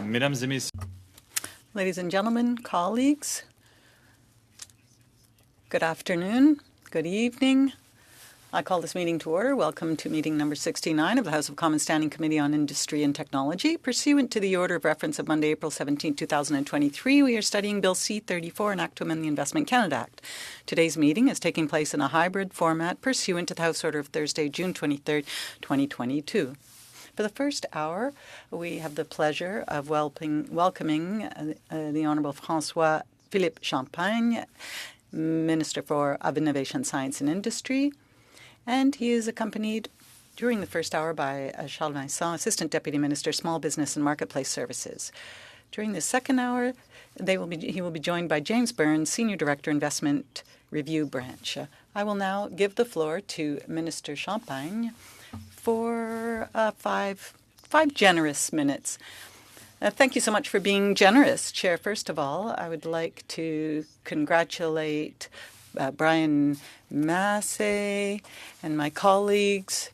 Mesdames et messieurs. Ladies and gentlemen, colleagues, good afternoon, good evening. I call this meeting to order. Welcome to meeting number 69 of the House of Commons Standing Committee on Industry and Technology. Pursuant to the order of reference of Monday, April 17, 2023, we are studying Bill C-34, an act to amend the Investment Canada Act. Today's meeting is taking place in a hybrid format pursuant to the House Order of Thursday, June 23, 2022. For the first hour, we have the pleasure of welcoming the Honourable François-Philippe Champagne, Minister of Innovation, Science and Industry, and he is accompanied during the first hour by Charles Vincent, Assistant Deputy Minister, Small Business and Marketplace Services. During the second hour, he will be joined by James Burns, Senior Director, Investment Review Branch. I will now give the floor to Minister Champagne for five generous minutes. Thank you so much for being generous, Chair. First of all, I would like to congratulate Brian Massey and my colleagues.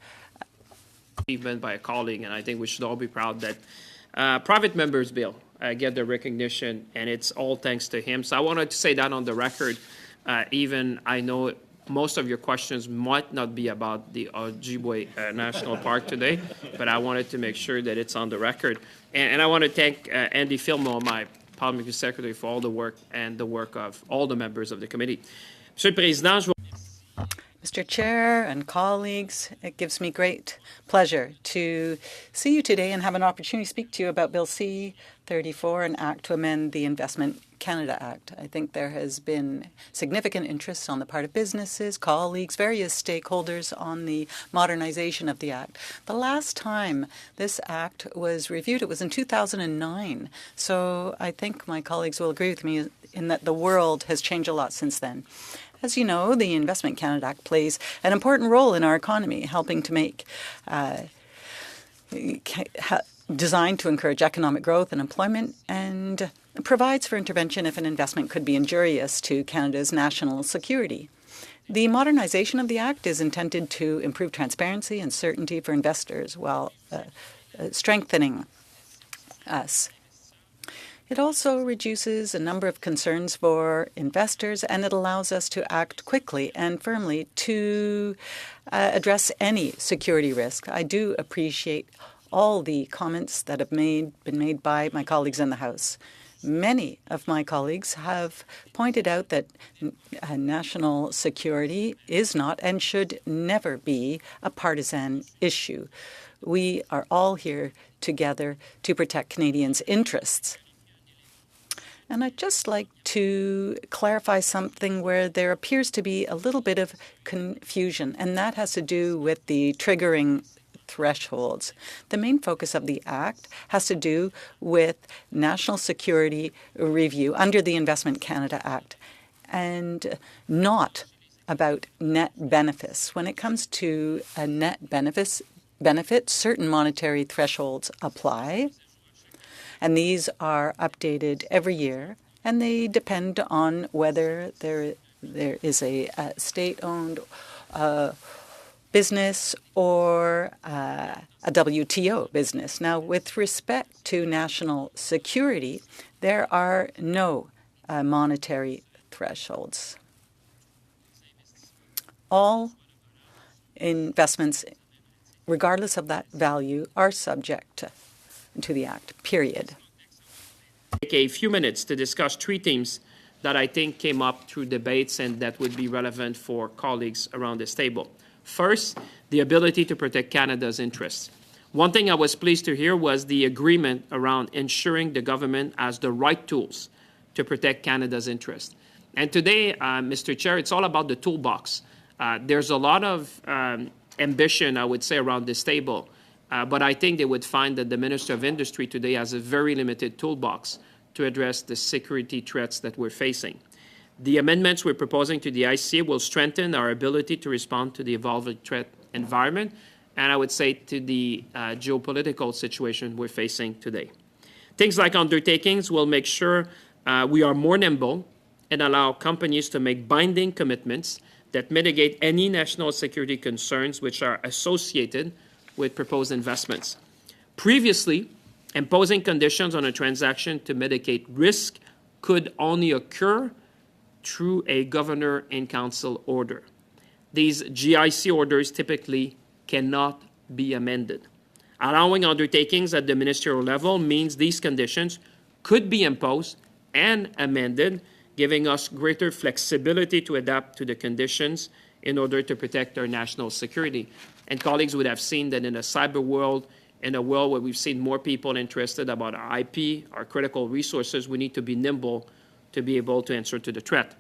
Achievement by a colleague, and I think we should all be proud that private members' bill get the recognition, and it's all thanks to him. So I wanted to say that on the record. Even I know most of your questions might not be about the Ojibwe National Park today, but I wanted to make sure that it's on the record. And I want to thank Andy Fillmore, my parliamentary secretary, for all the work and the work of all the members of the committee. Monsieur le Président, Mr. Chair and colleagues, it gives me great pleasure to see you today and have an opportunity to speak to you about Bill C-34, an act to amend the Investment Canada Act. I think there has been significant interest on the part of businesses, colleagues, various stakeholders on the modernization of the act. The last time this act was reviewed, it was in 2009. So I think my colleagues will agree with me in that the world has changed a lot since then. As you know, the Investment Canada Act plays an important role in our economy, helping to make designed to encourage economic growth and employment, and provides for intervention if an investment could be injurious to Canada's national security. The modernization of the Act is intended to improve transparency and certainty for investors while strengthening us. It also reduces a number of concerns for investors, and it allows us to act quickly and firmly to address any security risk. I do appreciate all the comments that have been made by my colleagues in the House. Many of my colleagues have pointed out that national security is not and should never be a partisan issue. We are all here together to protect Canadians' interests. And I'd just like to clarify something where there appears to be a little bit of confusion, and that has to do with the triggering thresholds. The main focus of the Act has to do with national security review under the Investment Canada Act and not about net benefits. When it comes to a net benefit, certain monetary thresholds apply, and these are updated every year, and they depend on whether there is a state-owned business or a WTO business. Now, with respect to national security, there are no monetary thresholds. All investments, regardless of that value, are subject to the Act, period. Take a few minutes to discuss three themes that I think came up through debates and that would be relevant for colleagues around this table. First, the ability to protect Canada's interests. One thing I was pleased to hear was the agreement around ensuring the government has the right tools to protect Canada's interests. And today, Mr. Chair, it's all about the toolbox. There's a lot of ambition, I would say, around this table. But I think they would find that the Minister of Industry today has a very limited toolbox to address the security threats that we're facing. The amendments we're proposing to the ICA will strengthen our ability to respond to the evolving threat environment, and I would say to the geopolitical situation we're facing today. Things like undertakings will make sure we are more nimble and allow companies to make binding commitments that mitigate any national security concerns which are associated with proposed investments. Previously, Imposing conditions on a transaction to mitigate risk could only occur through a governor and council order. These GIC orders typically cannot be amended. Allowing undertakings at the ministerial level means these conditions could be imposed and amended, giving us greater flexibility to adapt to the conditions in order to protect our national security. And colleagues would have seen that in a cyber world, in a world where we've seen more people interested about our IP, our critical resources, we need to be nimble to be able to answer to the threat.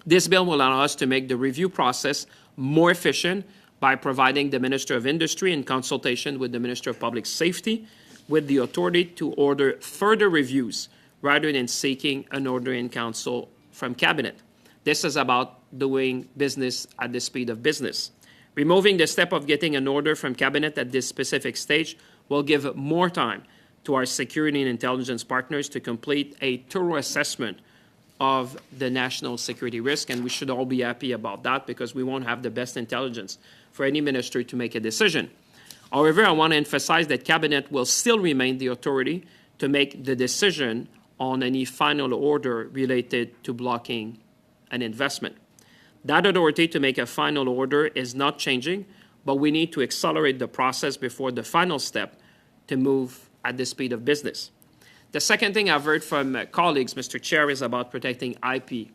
This bill will allow us to make the review process more efficient by providing the Minister of Industry, in consultation with the Minister of Public Safety, with the authority to order further reviews rather than seeking an order in council from Cabinet. This is about doing business at the speed of business. Removing the step of getting an order from Cabinet at this specific stage will give more time to our security and intelligence partners to complete a thorough assessment of the national security risk, and we should all be happy about that because we won't have the best intelligence for any minister to make a decision. However, I want to emphasize that Cabinet will still remain the authority to make the decision on any final order related to blocking an investment. That authority to make a final order is not changing, but we need to accelerate the process before the final step to move at the speed of business. The second thing I've heard from colleagues, Mr. Chair, is about protecting IP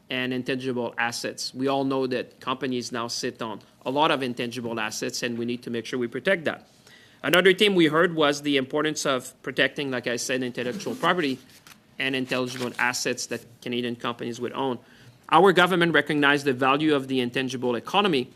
and intangible assets. We all know that companies now sit on a lot of intangible assets, and we need to make sure we protect that. Another theme we heard was the importance of protecting, like I said, intellectual property and intangible assets that Canadian companies would own. Our government recognized the value of the intangible economy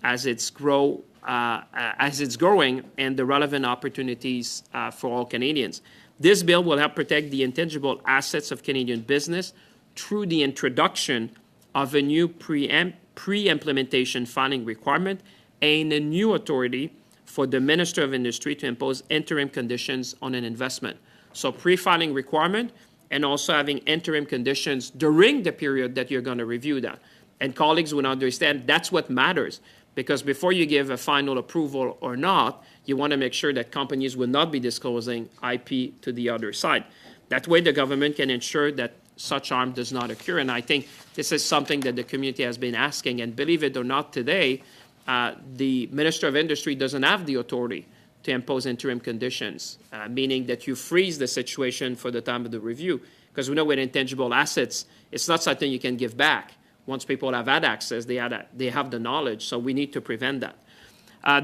as it's growing, and the relevant opportunities for all Canadians. This bill will help protect the intangible assets of Canadian business through the introduction of a new pre-implementation filing requirement and a new authority for the Minister of Industry to impose interim conditions on an investment. So pre-filing requirement and also having interim conditions during the period that you're going to review that. And colleagues would understand that's what matters, because before you give a final approval or not, you want to make sure that companies will not be disclosing IP to the other side. That way the government can ensure that such harm does not occur. And I think this is something that the community has been asking. And believe it or not, today, the Minister of Industry doesn't have the authority to impose interim conditions, meaning that you freeze the situation for the time of the review. Because we know with intangible assets, it's not something you can give back. Once people have had access, they have the knowledge, so we need to prevent that.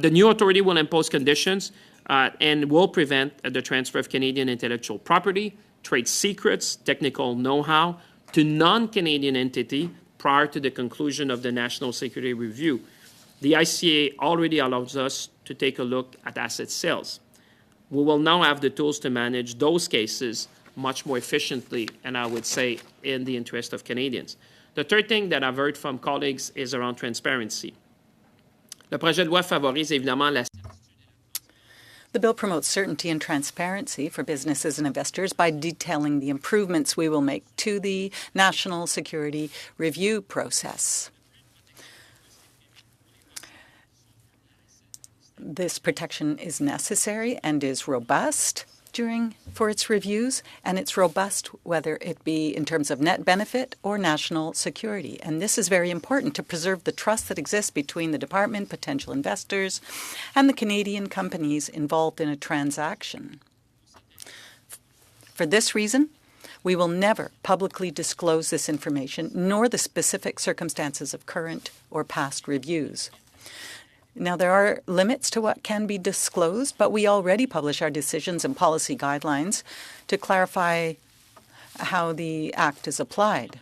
The new authority will impose conditions and will prevent the transfer of Canadian intellectual property, trade secrets, technical know-how to non-Canadian entity prior to the conclusion of the National Security Review. The ICA already allows us to take a look at asset sales. We will now have the tools to manage those cases much more efficiently, and I would say in the interest of Canadians. The third thing that I've heard from colleagues is around transparency. Le projet de loi favorise évidemment la... The bill promotes certainty and transparency for businesses and investors by detailing the improvements we will make to the national security review process. This protection is necessary and is robust for its reviews, and it's robust whether it be in terms of net benefit or national security. And this is very important to preserve the trust that exists between the department, potential investors, and the Canadian companies involved in a transaction. For this reason, we will never publicly disclose this information, nor the specific circumstances of current or past reviews. Now, there are limits to what can be disclosed, but we already publish our decisions and policy guidelines to clarify how the Act is applied.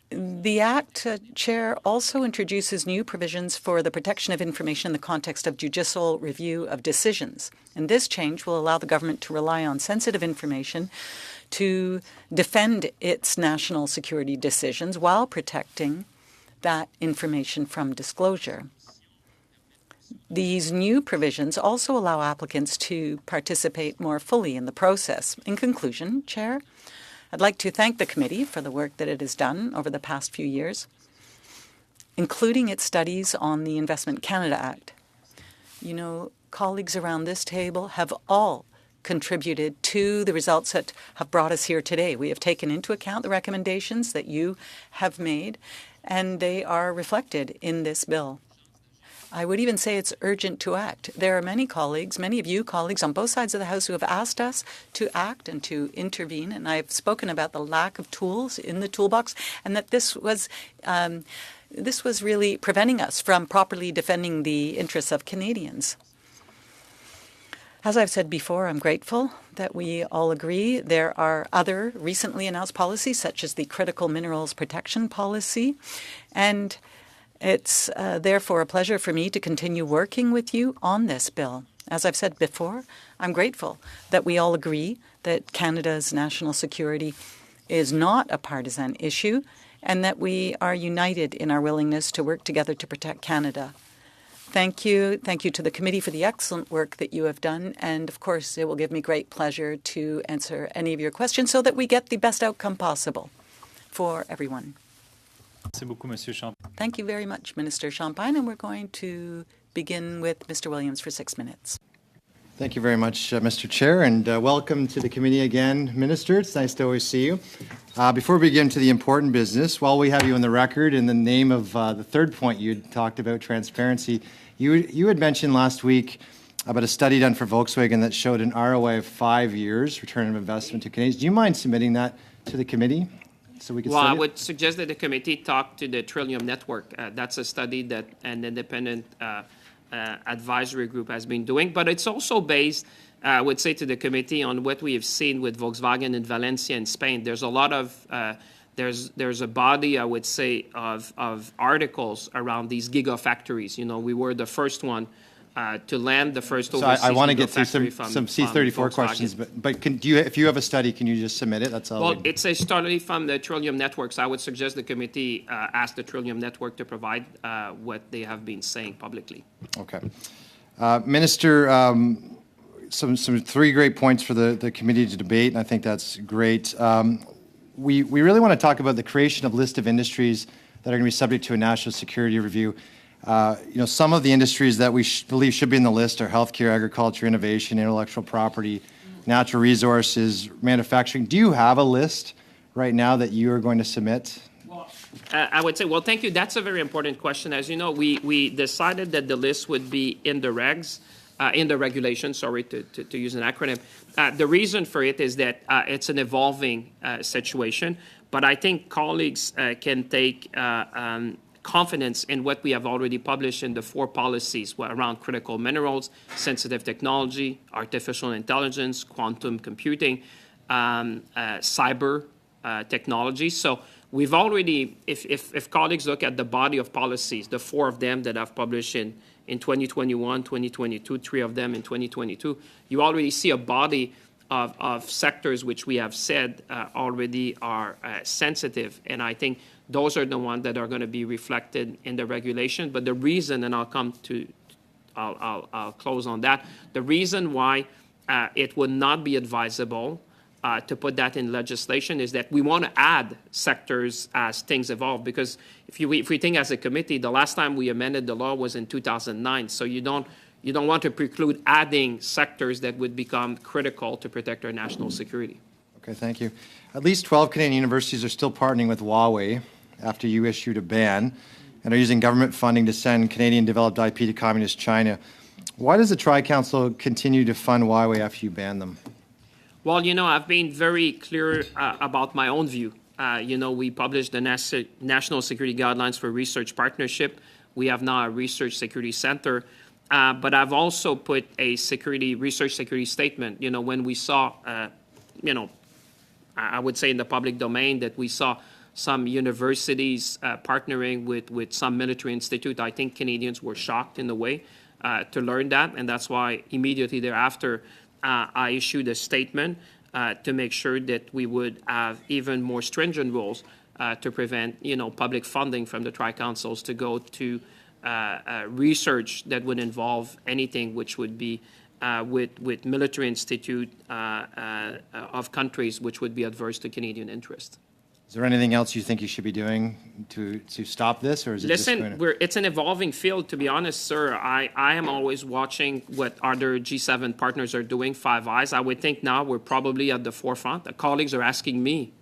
The Act, Chair, also introduces new provisions for the protection of information in the context of judicial review of decisions. And this change will allow the government to rely on sensitive information to defend its national security decisions while protecting that information from disclosure. These new provisions also allow applicants to participate more fully in the process. In conclusion, Chair, I'd like to thank the committee for the work that it has done over the past few years, including its studies on the Investment Canada Act. You know, colleagues around this table have all contributed to the results that have brought us here today. We have taken into account the recommendations that you have made, and they are reflected in this bill. I would even say it's urgent to act. There are many colleagues, many of you colleagues on both sides of the House who have asked us to act and to intervene, and I've spoken about the lack of tools in the toolbox and that this was really preventing us from properly defending the interests of Canadians. As I've said before, I'm grateful that we all agree there are other recently announced policies, such as the Critical Minerals Protection Policy, and it's therefore a pleasure for me to continue working with you on this bill. As I've said before, I'm grateful that we all agree that Canada's national security is not a partisan issue and that we are united in our willingness to work together to protect Canada. Thank you. Thank you to the committee for the excellent work that you have done. And of course, it will give me great pleasure to answer any of your questions so that we get the best outcome possible for everyone. Thank you very much, Minister Champagne. And we're going to begin with Mr. Williams for 6 minutes. Thank you very much, Mr. Chair, and welcome to the committee again, Minister. It's nice to always see you. Before we begin to the important business, while we have you on the record, in the name of the third point you talked about, transparency, you had mentioned last week about a study done for Volkswagen that showed an ROI of 5 years, return of investment to Canadians. Do you mind submitting that to the committee? So we can I would suggest that the committee talk to the Trillium Network. That's a study that an independent advisory group has been doing, but it's also based, I would say, to the committee on what we have seen with Volkswagen in Valencia in Spain. There's a lot of there's a body, I would say, of articles around these gigafactories. You know, we were the first one to land the first overseas. So I want to get through gigafactory some C-34 questions, but if you have a study, can you just submit it? That's all. Well, it's a study from the Trillium Network, so I would suggest the committee ask the Trillium Network to provide what they have been saying publicly. Okay. Minister, some three great points for the committee to debate, and I think that's great. We really want to talk about the creation of list of industries that are going to be subject to a national security review. Some of the industries that we believe should be in the list are healthcare, agriculture, innovation, intellectual property, natural resources, manufacturing. Do you have a list right now that you are going to submit? I would say, well, thank you. That's a very important question. As you know, we decided that the list would be in the regs, in the regulation, sorry, to use an acronym. The reason for it is that it's an evolving situation, but I think colleagues can take confidence in what we have already published in the 4 policies around critical minerals, sensitive technology, artificial intelligence, quantum computing, cyber technology. So we've already, if colleagues look at the body of policies, the 4 of them that I've published in 2021, 2022, 3 of them in 2022, you already see a body of sectors which we have said already are sensitive. And I think those are the ones that are going to be reflected in the regulation. But the reason, and I'll close on that, the reason why it would not be advisable to put that in legislation is that we want to add sectors as things evolve. Because if we think as a committee, the last time we amended the law was in 2009. So you don't want to preclude adding sectors that would become critical to protect our national security. Okay, thank you. At least 12 Canadian universities are still partnering with Huawei after you issued a ban and are using government funding to send Canadian-developed IP to Communist China. Why does the Tri-Council continue to fund Huawei after you ban them? Well, I've been very clear about my own view. We published the National Security Guidelines for Research Partnership. We have now a Research Security Center. But I've also put a research security statement. When we saw, I would say in the public domain that we saw some universities partnering with some military institute, I think Canadians were shocked in a way to learn that. And that's why immediately thereafter, I issued a statement to make sure that we would have even more stringent rules to prevent, public funding from the Tri-Councils to go to research that would involve anything which would be with military institute of countries which would be adverse to Canadian interest. Is there anything else you think you should be doing to stop this, or is it just going Listen, to... it's an evolving field, to be honest, sir. I am always watching what other G7 partners are doing, Five Eyes. I would think now we're probably at the forefront. The colleagues are asking me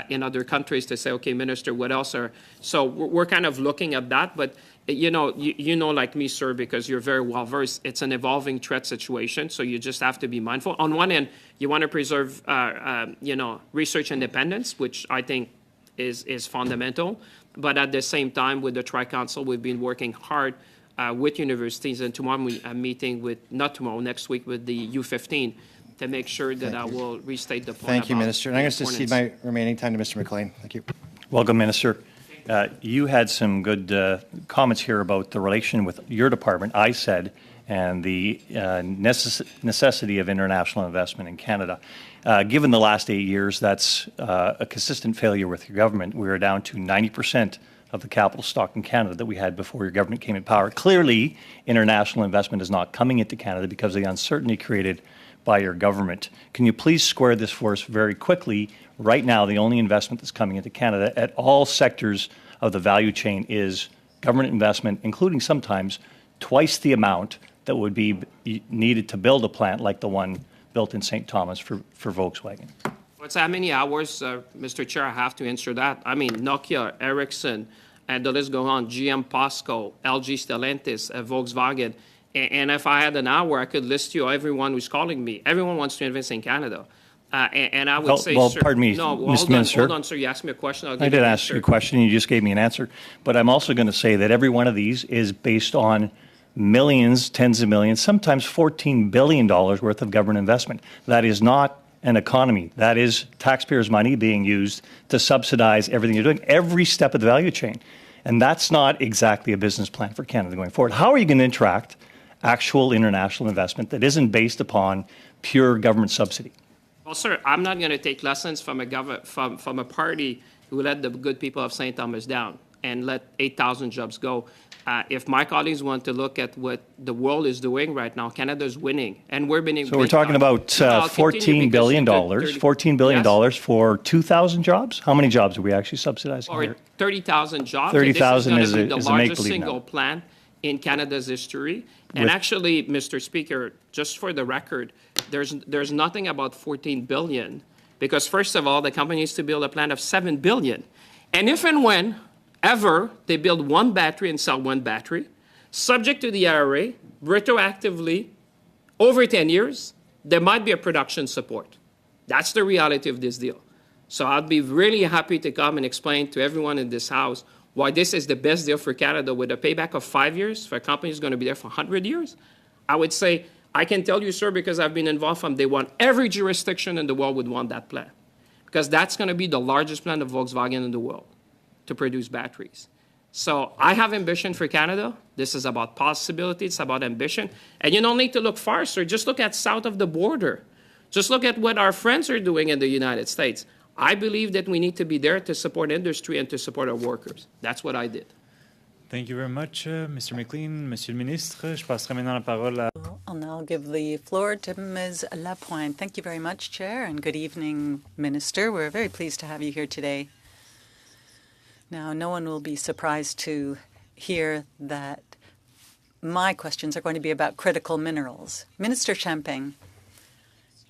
in other countries to say, okay, Minister, what else are... So we're kind of looking at that, but you know, like me, sir, because you're very well-versed, it's an evolving threat situation, so you just have to be mindful. On one end, you want to preserve, research independence, which I think is fundamental. But at the same time, with the Tri-Council, we've been working hard with universities, and tomorrow I'm meeting with, not tomorrow, next week with the U15 to make sure that I will restate the point. Thank you, about Minister. And I'm going to cede importance. my remaining time to Mr. McLean. Thank you. Welcome, Minister. You had some good comments here about the relation with your department, I said, and the necessity of international investment in Canada. Given the last 8 years, that's a consistent failure with your government. We are down to 90% of the capital stock in Canada that we had before your government came in power. Clearly, international investment is not coming into Canada because of the uncertainty created by your government. Can you please square this for us very quickly? Right now, the only investment that's coming into Canada at all sectors of the value chain is government investment, including sometimes twice the amount that would be needed to build a plant like the one built in St. Thomas for Volkswagen. What's how many hours, Mr. Chair, I have to answer that? I mean, Nokia, Ericsson, and the list goes on, GM, POSCO, LG, Stellantis, Volkswagen. And if I had an hour, I could list you everyone who's calling me. Everyone wants to invest in Canada. And I would say, sir, pardon me, no, Mr. Minister. Hold on, sir. You asked me a question. I did ask you a question, and you just gave me an answer. But I'm also going to say that every one of these is based on millions, tens of millions, sometimes $14 billion worth of government investment. That is not an economy. That is taxpayers' money being used to subsidize everything you're doing, every step of the value chain. And that's not exactly a business plan for Canada going forward. How are you going to attract actual international investment that isn't based upon pure government subsidy? Well, sir, I'm not going to take lessons from a party who let the good people of St. Thomas down and let 8,000 jobs go. If my colleagues want to look at what the world is doing right now, Canada's winning, and we're winning. So we're talking about $14 billion, $14 billion yes. For 2,000 jobs? How many jobs are we actually subsidizing Or here? 30,000 jobs. 30,000 is a the largest make-believe single now. plan in Canada's history. And actually, Mr. Speaker, just for the record, there's nothing about 14 billion, because first of all, the company needs to build a plant of 7 billion. And if and when ever they build one battery and sell one battery, subject to the IRA, retroactively, over 10 years, there might be a production support. That's the reality of this deal. So I'd be really happy to come and explain to everyone in this House why this is the best deal for Canada with a payback of 5 years for a company who's going to be there for 100 years. I would say, I can tell you, sir, because I've been involved from day one, every jurisdiction in the world would want that plant, because that's going to be the largest plant of Volkswagen in the world to produce batteries. So I have ambition for Canada. This is about possibility. It's about ambition. And you don't need to look far, sir. Just look at south of the border. Just look at what our friends are doing in the United States. I believe that we need to be there to support industry and to support our workers. That's what I did. Thank you very much, Mr. McLean. Monsieur le Ministre, je passerai maintenant la parole à... I'll now give the floor to Ms. Lapointe. Thank you very much, Chair, and good evening, Minister. We're very pleased to have you here today. Now, no one will be surprised to hear that my questions are going to be about critical minerals. Minister Champagne,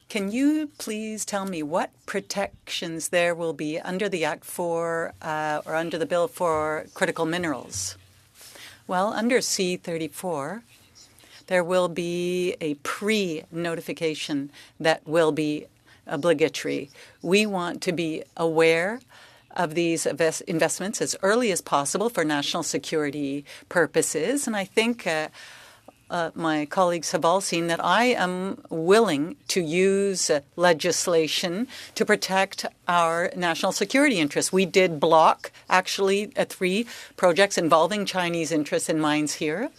can you please tell me what protections there will be under the Act for, or under the bill for critical minerals? Well, under C-34, there will be a pre-notification that will be obligatory. We want to be aware of these investments as early as possible for national security purposes. And I think my colleagues have all seen that I am willing to use legislation to protect our national security interests. We did block, actually, 3 projects involving Chinese interests in mines here.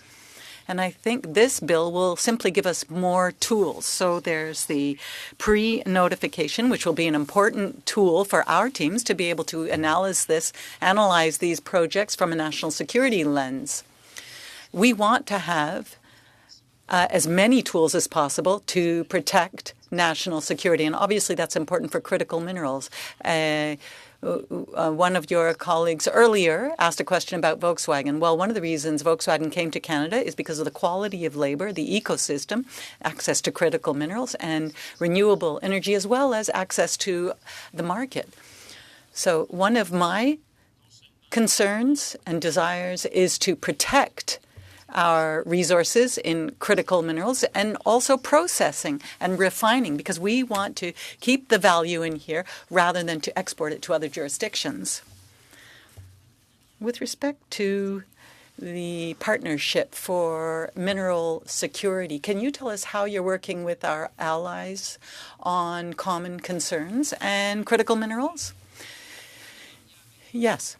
And I think this bill will simply give us more tools. So there's the pre-notification, which will be an important tool for our teams to be able to analyze these projects from a national security lens. We want to have as many tools as possible to protect national security. And obviously that's important for critical minerals. One of your colleagues earlier asked a question about Volkswagen. Well, one of the reasons Volkswagen came to Canada is because of the quality of labor, the ecosystem, access to critical minerals and renewable energy, as well as access to the market. So one of my concerns and desires is to protect our resources in critical minerals and also processing and refining, because we want to keep the value in here rather than to export it to other jurisdictions. With respect to the partnership for mineral security, can you tell us how you're working with our allies on common concerns and critical minerals? Yes.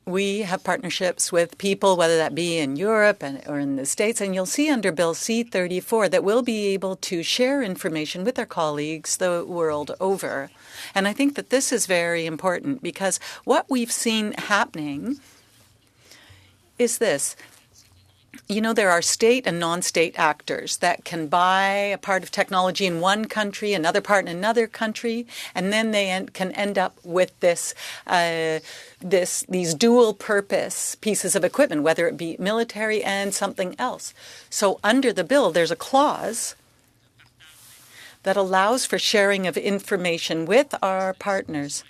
We have partnerships with people, whether that be in Europe or in the States, and you'll see under Bill C-34 that we'll be able to share information with our colleagues the world over. And I think that this is very important, because what we've seen happening is this. You know, there are state and non-state actors that can buy a part of technology in one country, another part in another country, and then they can end up with these dual-purpose pieces of equipment, whether it be military and something else. So under the bill, there's a clause that allows for sharing of information with our partners.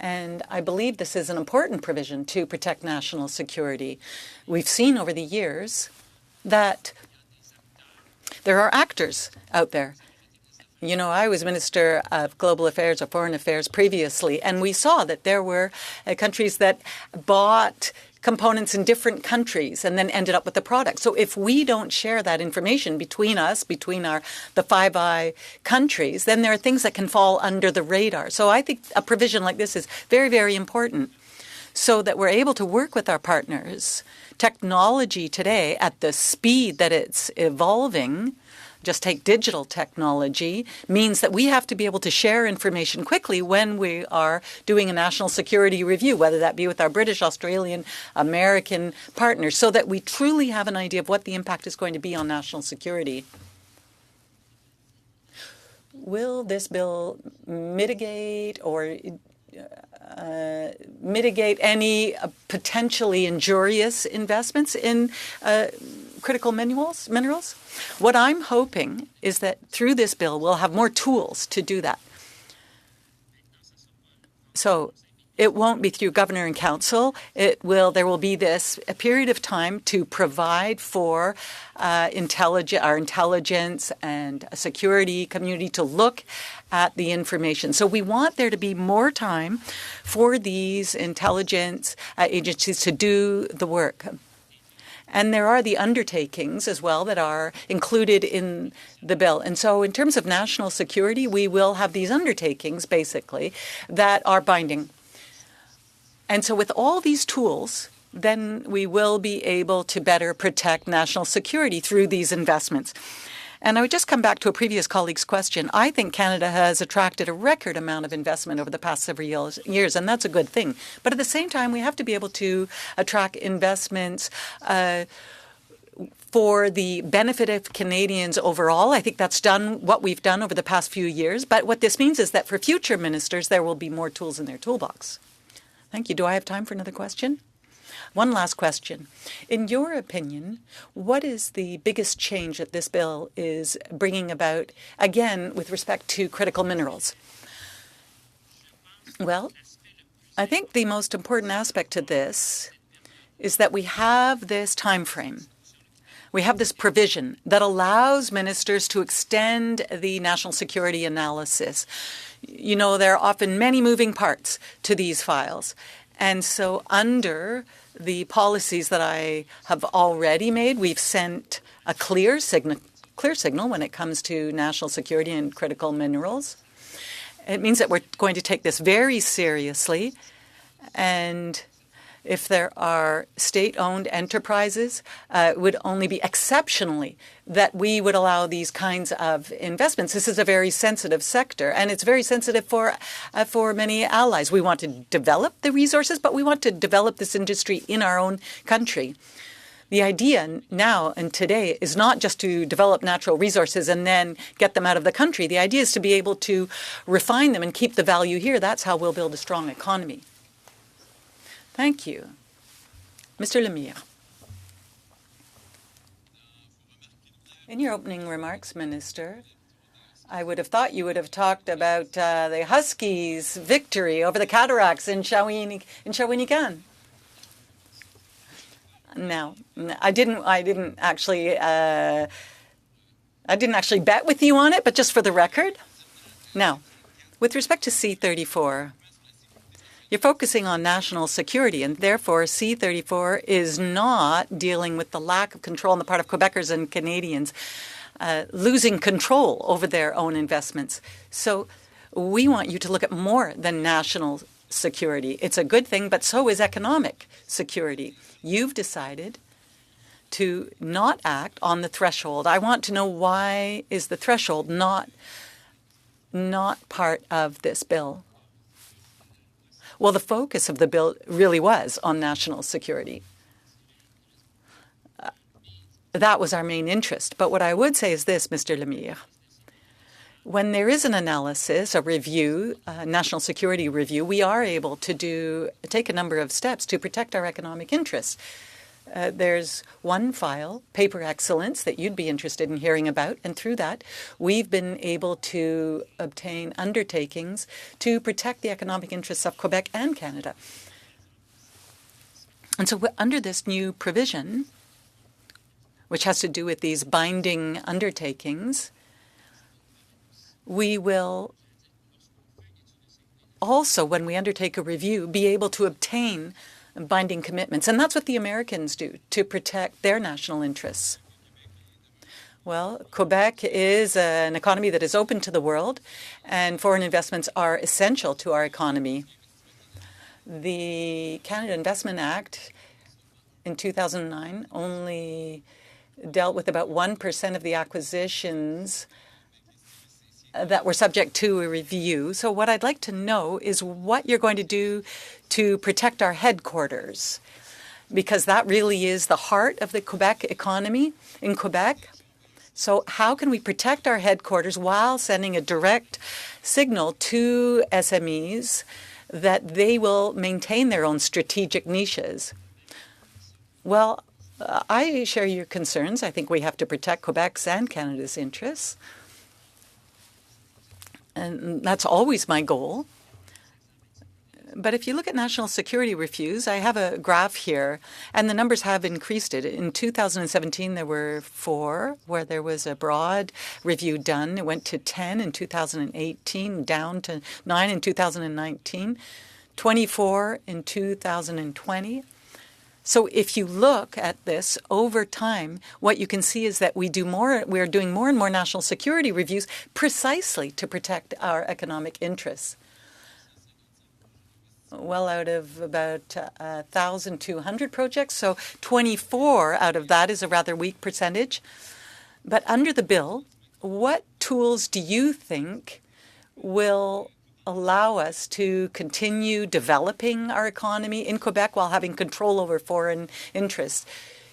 And I believe this is an important provision to protect national security. We've seen over the years that there are actors out there. You know, I was Minister of Global Affairs or Foreign Affairs previously, and we saw that there were countries that bought components in different countries and then ended up with the product. So if we don't share that information between us, between the Five Eyes countries, then there are things that can fall under the radar. So I think a provision like this is very, very important, so that we're able to work with our partners. Technology today, at the speed that it's evolving, just take digital technology, means that we have to be able to share information quickly when we are doing a national security review, whether that be with our British, Australian, American partners, so that we truly have an idea of what the impact is going to be on national security. Will this bill mitigate any potentially injurious investments in critical minerals? What I'm hoping is that through this bill, we'll have more tools to do that. So it won't be through governor and council. There will be a period of time to provide for our intelligence and security community to look at the information. So we want there to be more time for these intelligence agencies to do the work. And there are the undertakings as well that are included in the bill. And so in terms of national security, we will have these undertakings, basically, that are binding. And so with all these tools, then we will be able to better protect national security through these investments. And I would just come back to a previous colleague's question. I think Canada has attracted a record amount of investment over the past several years, and that's a good thing. But at the same time, we have to be able to attract investments for the benefit of Canadians overall. I think that's what we've done over the past few years. But what this means is that for future ministers, there will be more tools in their toolbox. Thank you. Do I have time for another question? One last question. In your opinion, what is the biggest change that this bill is bringing about, again, with respect to critical minerals? Well, I think the most important aspect to this is that we have this time frame. We have this provision that allows ministers to extend the national security analysis. You know, there are often many moving parts to these files. And so under the policies that I have already made, we've sent a clear signal when it comes to national security and critical minerals. It means that we're going to take this very seriously. And if there are state-owned enterprises, it would only be exceptionally that we would allow these kinds of investments. This is a very sensitive sector, and it's very sensitive for many allies. We want to develop the resources, but we want to develop this industry in our own country. The idea now and today is not just to develop natural resources and then get them out of the country. The idea is to be able to refine them and keep the value here. That's how we'll build a strong economy. Thank you. Mr. Lemire. In your opening remarks, Minister, I would have thought you would have talked about the Huskies' victory over the Cataracts in Shawinigan. Now, I didn't actually bet with you on it, but just for the record. Now, with respect to C-34, you're focusing on national security, and therefore C-34 is not dealing with the lack of control on the part of Quebecers and Canadians losing control over their own investments. So we want you to look at more than national security. It's a good thing, but so is economic security. You've decided to not act on the threshold. I want to know, why is the threshold not part of this bill? Well, the focus of the bill really was on national security. That was our main interest. But what I would say is this, Mr. Lemire. When there is an analysis, a review, a national security review, we are able to take a number of steps to protect our economic interests. There's one file, Paper Excellence, that you'd be interested in hearing about. And through that, we've been able to obtain undertakings to protect the economic interests of Quebec and Canada. And so under this new provision, which has to do with these binding undertakings, we will also, when we undertake a review, be able to obtain binding commitments. And that's what the Americans do to protect their national interests. Well, Quebec is an economy that is open to the world, and foreign investments are essential to our economy. The Canada Investment Act in 2009 only dealt with about 1% of the acquisitions that were subject to a review. So what I'd like to know is what you're going to do to protect our headquarters, because that really is the heart of the Quebec economy in Quebec. So how can we protect our headquarters while sending a direct signal to SMEs that they will maintain their own strategic niches? Well, I share your concerns. I think we have to protect Quebec's and Canada's interests. And that's always my goal. But if you look at national security reviews, I have a graph here, and the numbers have increased. In 2017, there were 4 where there was a broad review done. It went to 10 in 2018, down to 9 in 2019, 24 in 2020. So if you look at this over time, what you can see is that we are doing more and more national security reviews precisely to protect our economic interests. Well, out of about 1,200 projects, so 24 out of that is a rather weak percentage. But under the bill, what tools do you think will allow us to continue developing our economy in Quebec while having control over foreign interests?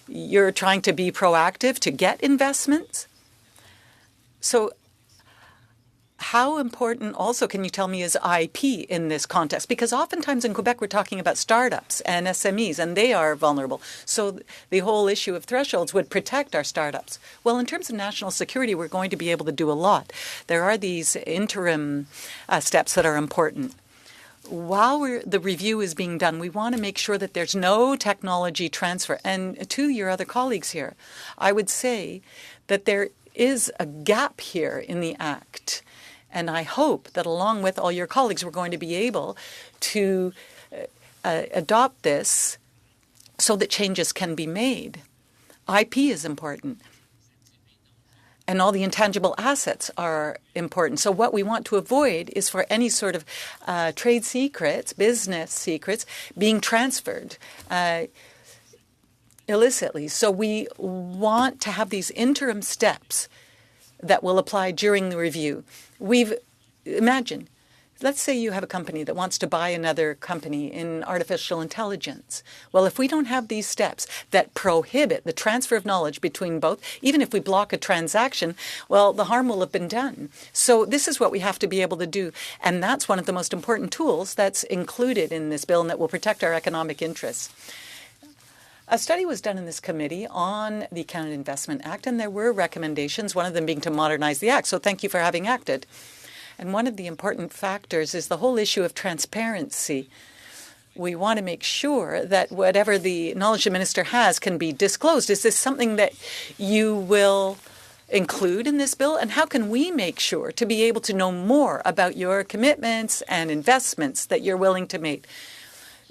You're trying to be proactive to get investments. So how important also, can you tell me, is IP in this context? Because oftentimes in Quebec, we're talking about startups and SMEs, and they are vulnerable. So the whole issue of thresholds would protect our startups. Well, in terms of national security, we're going to be able to do a lot. There are these interim steps that are important. While the review is being done, we want to make sure that there's no technology transfer. And to your other colleagues here, I would say that there is a gap here in the Act. And I hope that along with all your colleagues, we're going to be able to adopt this so that changes can be made. IP is important. And all the intangible assets are important. So what we want to avoid is for any sort of trade secrets, business secrets, being transferred illicitly. So we want to have these interim steps that will apply during the review. Imagine Let's say you have a company that wants to buy another company in artificial intelligence. Well, if we don't have these steps that prohibit the transfer of knowledge between both, even if we block a transaction, well, the harm will have been done. So this is what we have to be able to do. And that's one of the most important tools that's included in this bill and that will protect our economic interests. A study was done in this committee on the Canada Investment Act, and there were recommendations, one of them being to modernize the Act. So thank you for having acted. And one of the important factors is the whole issue of transparency. We want to make sure that whatever the knowledge the minister has can be disclosed. Is this something that you will include in this bill? And how can we make sure to be able to know more about your commitments and investments that you're willing to make,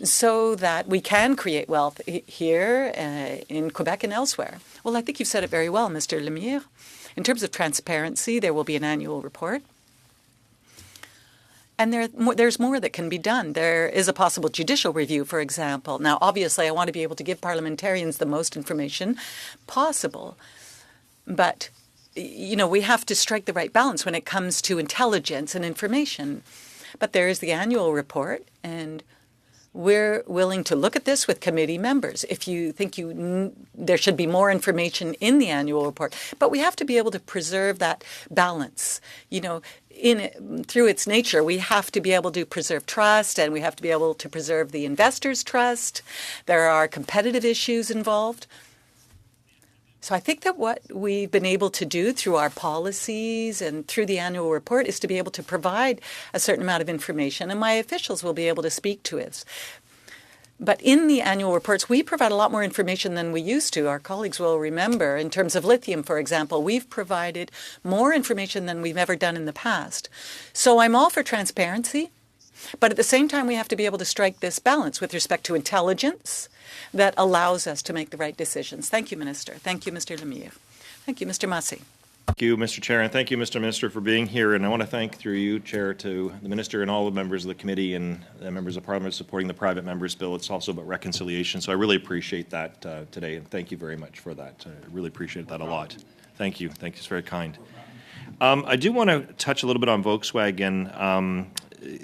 so that we can create wealth here in Quebec and elsewhere? Well, I think you've said it very well, Mr. Lemire. In terms of transparency, there will be an annual report. And there's more that can be done. There is a possible judicial review, for example. Now, obviously, I want to be able to give parliamentarians the most information possible. But, we have to strike the right balance when it comes to intelligence and information. But there is the annual report, and we're willing to look at this with committee members if you think there should be more information in the annual report. But we have to be able to preserve that balance. Through its nature, we have to be able to preserve trust, and we have to be able to preserve the investors' trust. There are competitive issues involved. So I think that what we've been able to do through our policies and through the annual report is to be able to provide a certain amount of information, and my officials will be able to speak to it. But in the annual reports, we provide a lot more information than we used to. Our colleagues will remember, in terms of lithium, for example, we've provided more information than we've ever done in the past. So I'm all for transparency, but at the same time, we have to be able to strike this balance with respect to intelligence that allows us to make the right decisions. Thank you, Minister. Thank you, Mr. Lemire. Thank you, Mr. Massey. Thank you, Mr. Chair, and thank you, Mr. Minister, for being here. And I want to thank, through you, Chair, to the Minister and all the members of the committee and the members of Parliament supporting the private members' bill. It's also about reconciliation, so I really appreciate that today, and thank you very much for that. I really appreciate that a lot. Thank you. Thank you. It's very kind. I do want to touch a little bit on Volkswagen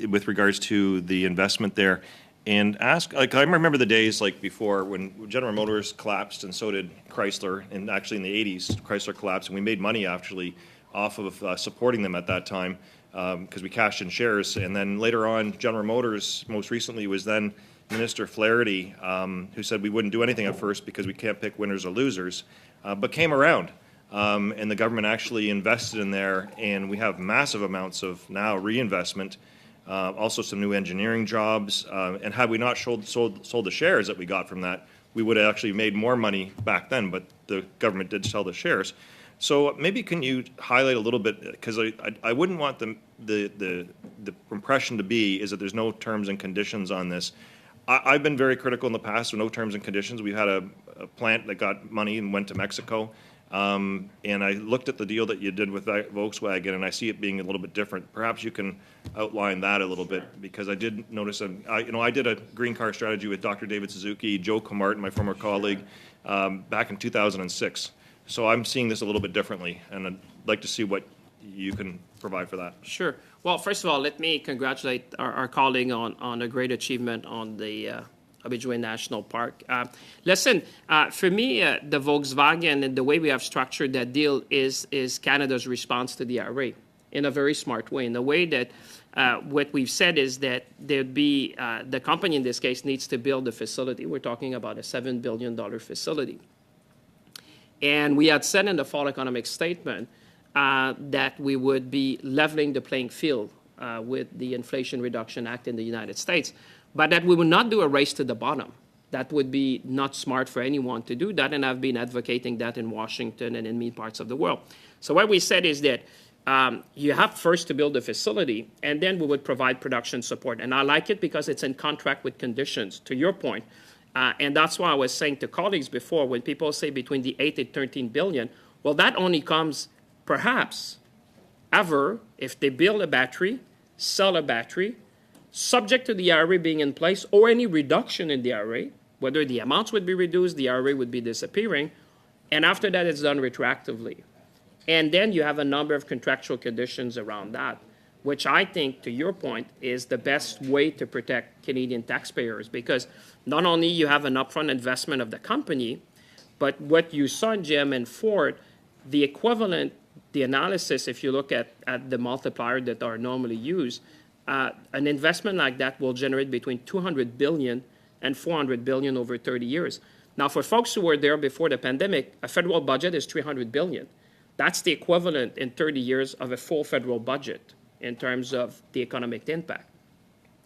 with regards to the investment there. And ask, I remember the days before when General Motors collapsed, and so did Chrysler, and actually in the 80s, Chrysler collapsed, and we made money actually off of supporting them at that time because we cashed in shares. And then later on, General Motors, most recently, was then Minister Flaherty, who said we wouldn't do anything at first because we can't pick winners or losers, but came around. And the government actually invested in there, and we have massive amounts of now reinvestment. Also some new engineering jobs, and had we not sold the shares that we got from that, we would have actually made more money back then, but the government did sell the shares. So maybe can you highlight a little bit, because I wouldn't want the impression to be is that there's no terms and conditions on this. I've been very critical in the past of no terms and conditions. We've had a plant that got money and went to Mexico. And I looked at the deal that you did with Volkswagen, and I see it being a little bit different. Perhaps you can outline that a little bit, because I did notice, I did a green car strategy with Dr. David Suzuki, Joe Comart, my former colleague, back in 2006. So I'm seeing this a little bit differently, and I'd like to see what you can provide for that. Sure. Well, first of all, let me congratulate our colleague on a great achievement on the Obidjeway National Park. Listen, for me, the Volkswagen and the way we have structured that deal is Canada's response to the IRA in a very smart way, in a way that what we've said is that there'd be, the company in this case needs to build a facility. We're talking about a $7 billion facility. And we had said in the fall economic statement that we would be leveling the playing field with the Inflation Reduction Act in the United States, but that we would not do a race to the bottom. That would be not smart for anyone to do that, and I've been advocating that in Washington and in many parts of the world. So what we said is that you have first to build a facility, and then we would provide production support. And I like it because it's in contract with conditions, to your point. And that's why I was saying to colleagues before, when people say between the 8 and 13 billion, well, that only comes perhaps ever if they build a battery, sell a battery, subject to the IRA being in place or any reduction in the IRA, whether the amounts would be reduced, the IRA would be disappearing, and after that it's done retroactively. And then you have a number of contractual conditions around that. which I think, to your point, is the best way to protect Canadian taxpayers, because not only you have an upfront investment of the company, but what you saw in GM and Ford, the equivalent, the analysis, if you look at the multiplier that are normally used, an investment like that will generate between $200 billion and $400 billion over 30 years. Now, for folks who were there before the pandemic, a federal budget is $300 billion. That's the equivalent in 30 years of a full federal budget in terms of the economic impact.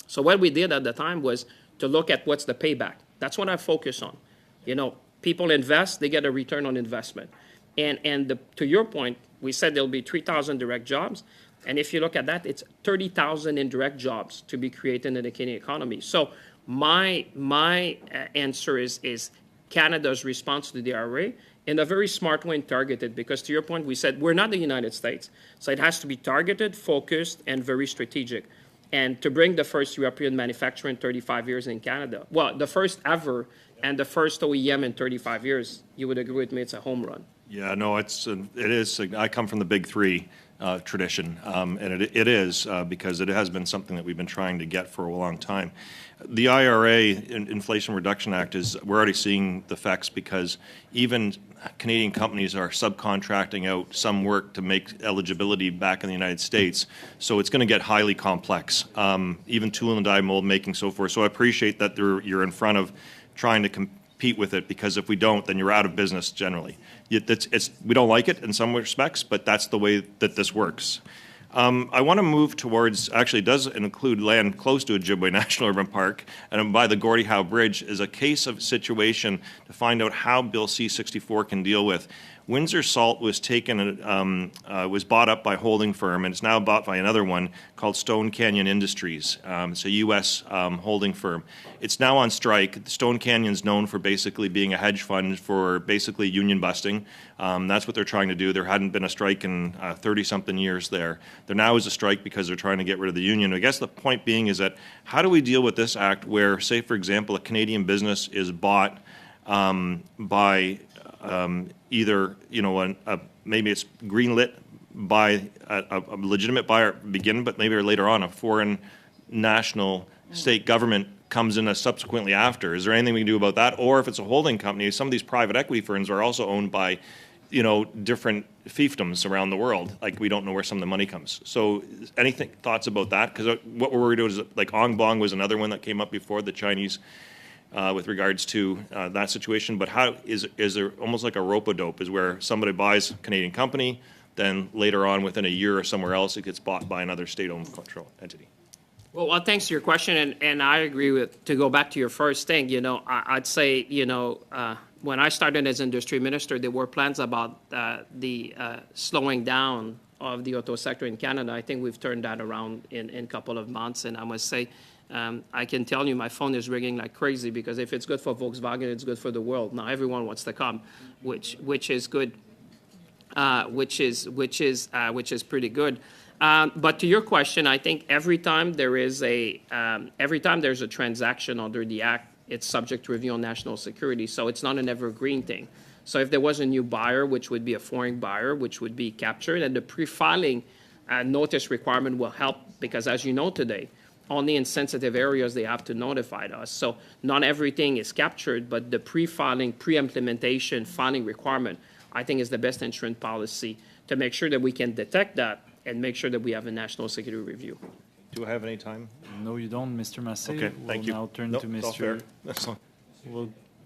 So what we did at the time was to look at what's the payback. That's what I focus on. You know, people invest, they get a return on investment. And to your point, we said there'll be 3,000 direct jobs. And if you look at that, it's 30,000 indirect jobs to be created in the Canadian economy. So my answer is Canada's response to the IRA in a very smart way and targeted, because to your point, we said we're not the United States. So it has to be targeted, focused, and very strategic. And to bring the first European manufacturer in 35 years in Canada, well, the first ever and the first OEM in 35 years, you would agree with me, it's a home run. Yeah, no, it is. I come from the big three tradition, and it is because it has been something that we've been trying to get for a long time. The IRA, Inflation Reduction Act, we're already seeing the effects because even Canadian companies are subcontracting out some work to make eligibility back in the United States. So it's going to get highly complex, even tool and die mold making, so forth. So I appreciate that you're in front of trying to compete with it, because if we don't, then you're out of business generally. We don't like it in some respects, but that's the way that this works. I want to move towards, actually it does include land close to Ojibwe National Urban Park, and by the Gordie Howe Bridge is a case of situation to find out how Bill C-64 can deal with. Windsor Salt was was bought up by a holding firm, and it's now bought by another one called Stone Canyon Industries. It's a U.S. Holding firm. It's now on strike. Stone Canyon's known for basically being a hedge fund for basically union busting. That's what they're trying to do. There hadn't been a strike in 30-something years there. There now is a strike because they're trying to get rid of the union. I guess the point being is that how do we deal with this act where, say, for example, a Canadian business is bought by either, maybe it's greenlit by a legitimate buyer at the beginning, but maybe later on a foreign national state government comes in subsequently after. Is there anything we can do about that? Or if it's a holding company, some of these private equity firms are also owned by, different fiefdoms around the world. Like, we don't know where some of the money comes. So thoughts about that? Because what we're worried about is, like, Ong Bong was another one that came up before, the Chinese, with regards to that situation. But how is there almost like a rope-a-dope, is where somebody buys a Canadian company, then later on within a year or somewhere else it gets bought by another state-owned control entity? Well, thanks for your question, and I agree with, to go back to your first thing, I'd say, when I started as industry minister, there were plans about the slowing down of the auto sector in Canada. I think we've turned that around in a couple of months, and I must say, I can tell you my phone is ringing like crazy, because if it's good for Volkswagen, it's good for the world. Now everyone wants to come, which is good, which is pretty good. But to your question, I think every time there's a transaction under the Act, it's subject to review on national security. So it's not an evergreen thing. So if there was a new buyer, which would be a foreign buyer, which would be captured, and the pre-filing notice requirement will help, because as you know today, only in sensitive areas they have to notify us. So not everything is captured, but the pre-filing, pre-implementation filing requirement, I think, is the best insurance policy to make sure that we can detect that and make sure that we have a national security review. Do I have any time? No, you don't, Mr. Massé. Okay, thank you. We'll now turn Nope, to it's all fair. Mr. That's all.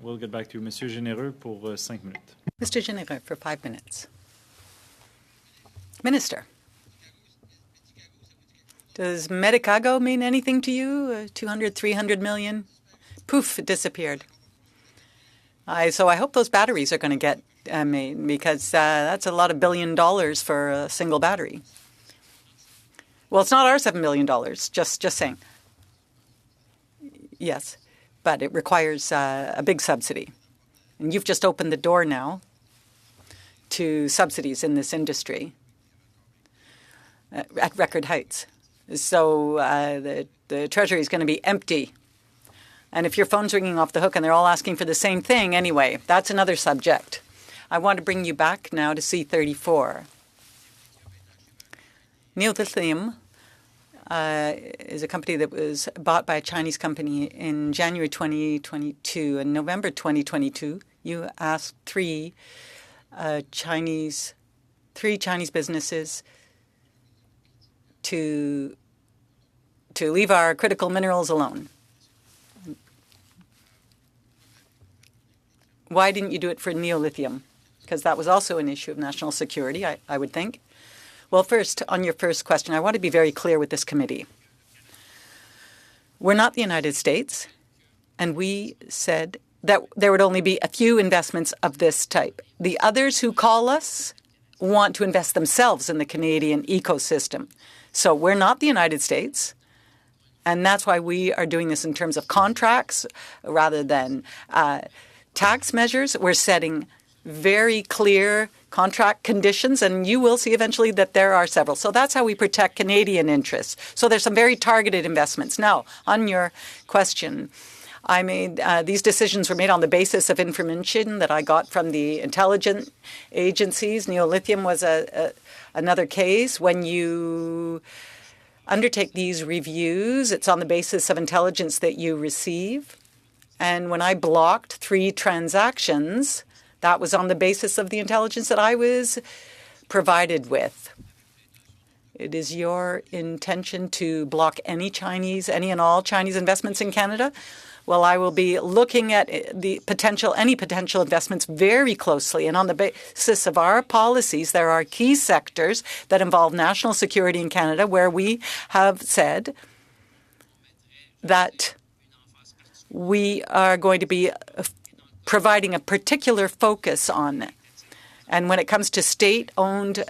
We'll get back to you. Monsieur Généreux pour 5 minutes. Mr. Généreux, for 5 minutes. Minister, does Medicago mean anything to you? 200, 300 million? Poof, it disappeared. So I hope those batteries are going to get made, because that's a lot of $1 billion for a single battery. Well, it's not our $7 billion, just saying. Yes, but it requires a big subsidy. And you've just opened the door now to subsidies in this industry at record heights. So the Treasury is going to be empty. And if your phone's ringing off the hook and they're all asking for the same thing, anyway, that's another subject. I want to bring you back now to C-34. Neolithium is a company that was bought by a Chinese company in January 2022. In November 2022, you asked three Chinese businesses to leave our critical minerals alone. Why didn't you do it for neolithium? Because that was also an issue of national security, I would think. Well, first, on your first question, I want to be very clear with this committee. We're not the United States, and we said that there would only be a few investments of this type. The others who call us want to invest themselves in the Canadian ecosystem. So we're not the United States, and that's why we are doing this in terms of contracts rather than tax measures. We're setting very clear contract conditions, and you will see eventually that there are several. So that's how we protect Canadian interests. So there's some very targeted investments. Now, on your question, I made these decisions were made on the basis of information that I got from the intelligence agencies. Neolithium was another case. When you undertake these reviews, it's on the basis of intelligence that you receive. And when I blocked 3 transactions, that was on the basis of the intelligence that I was provided with. It is your intention to block any and all Chinese investments in Canada? Well, I will be looking at any potential investments very closely. And on the basis of our policies, there are key sectors that involve national security in Canada where we have said that we are going to be providing a particular focus on. And when it comes to state-owned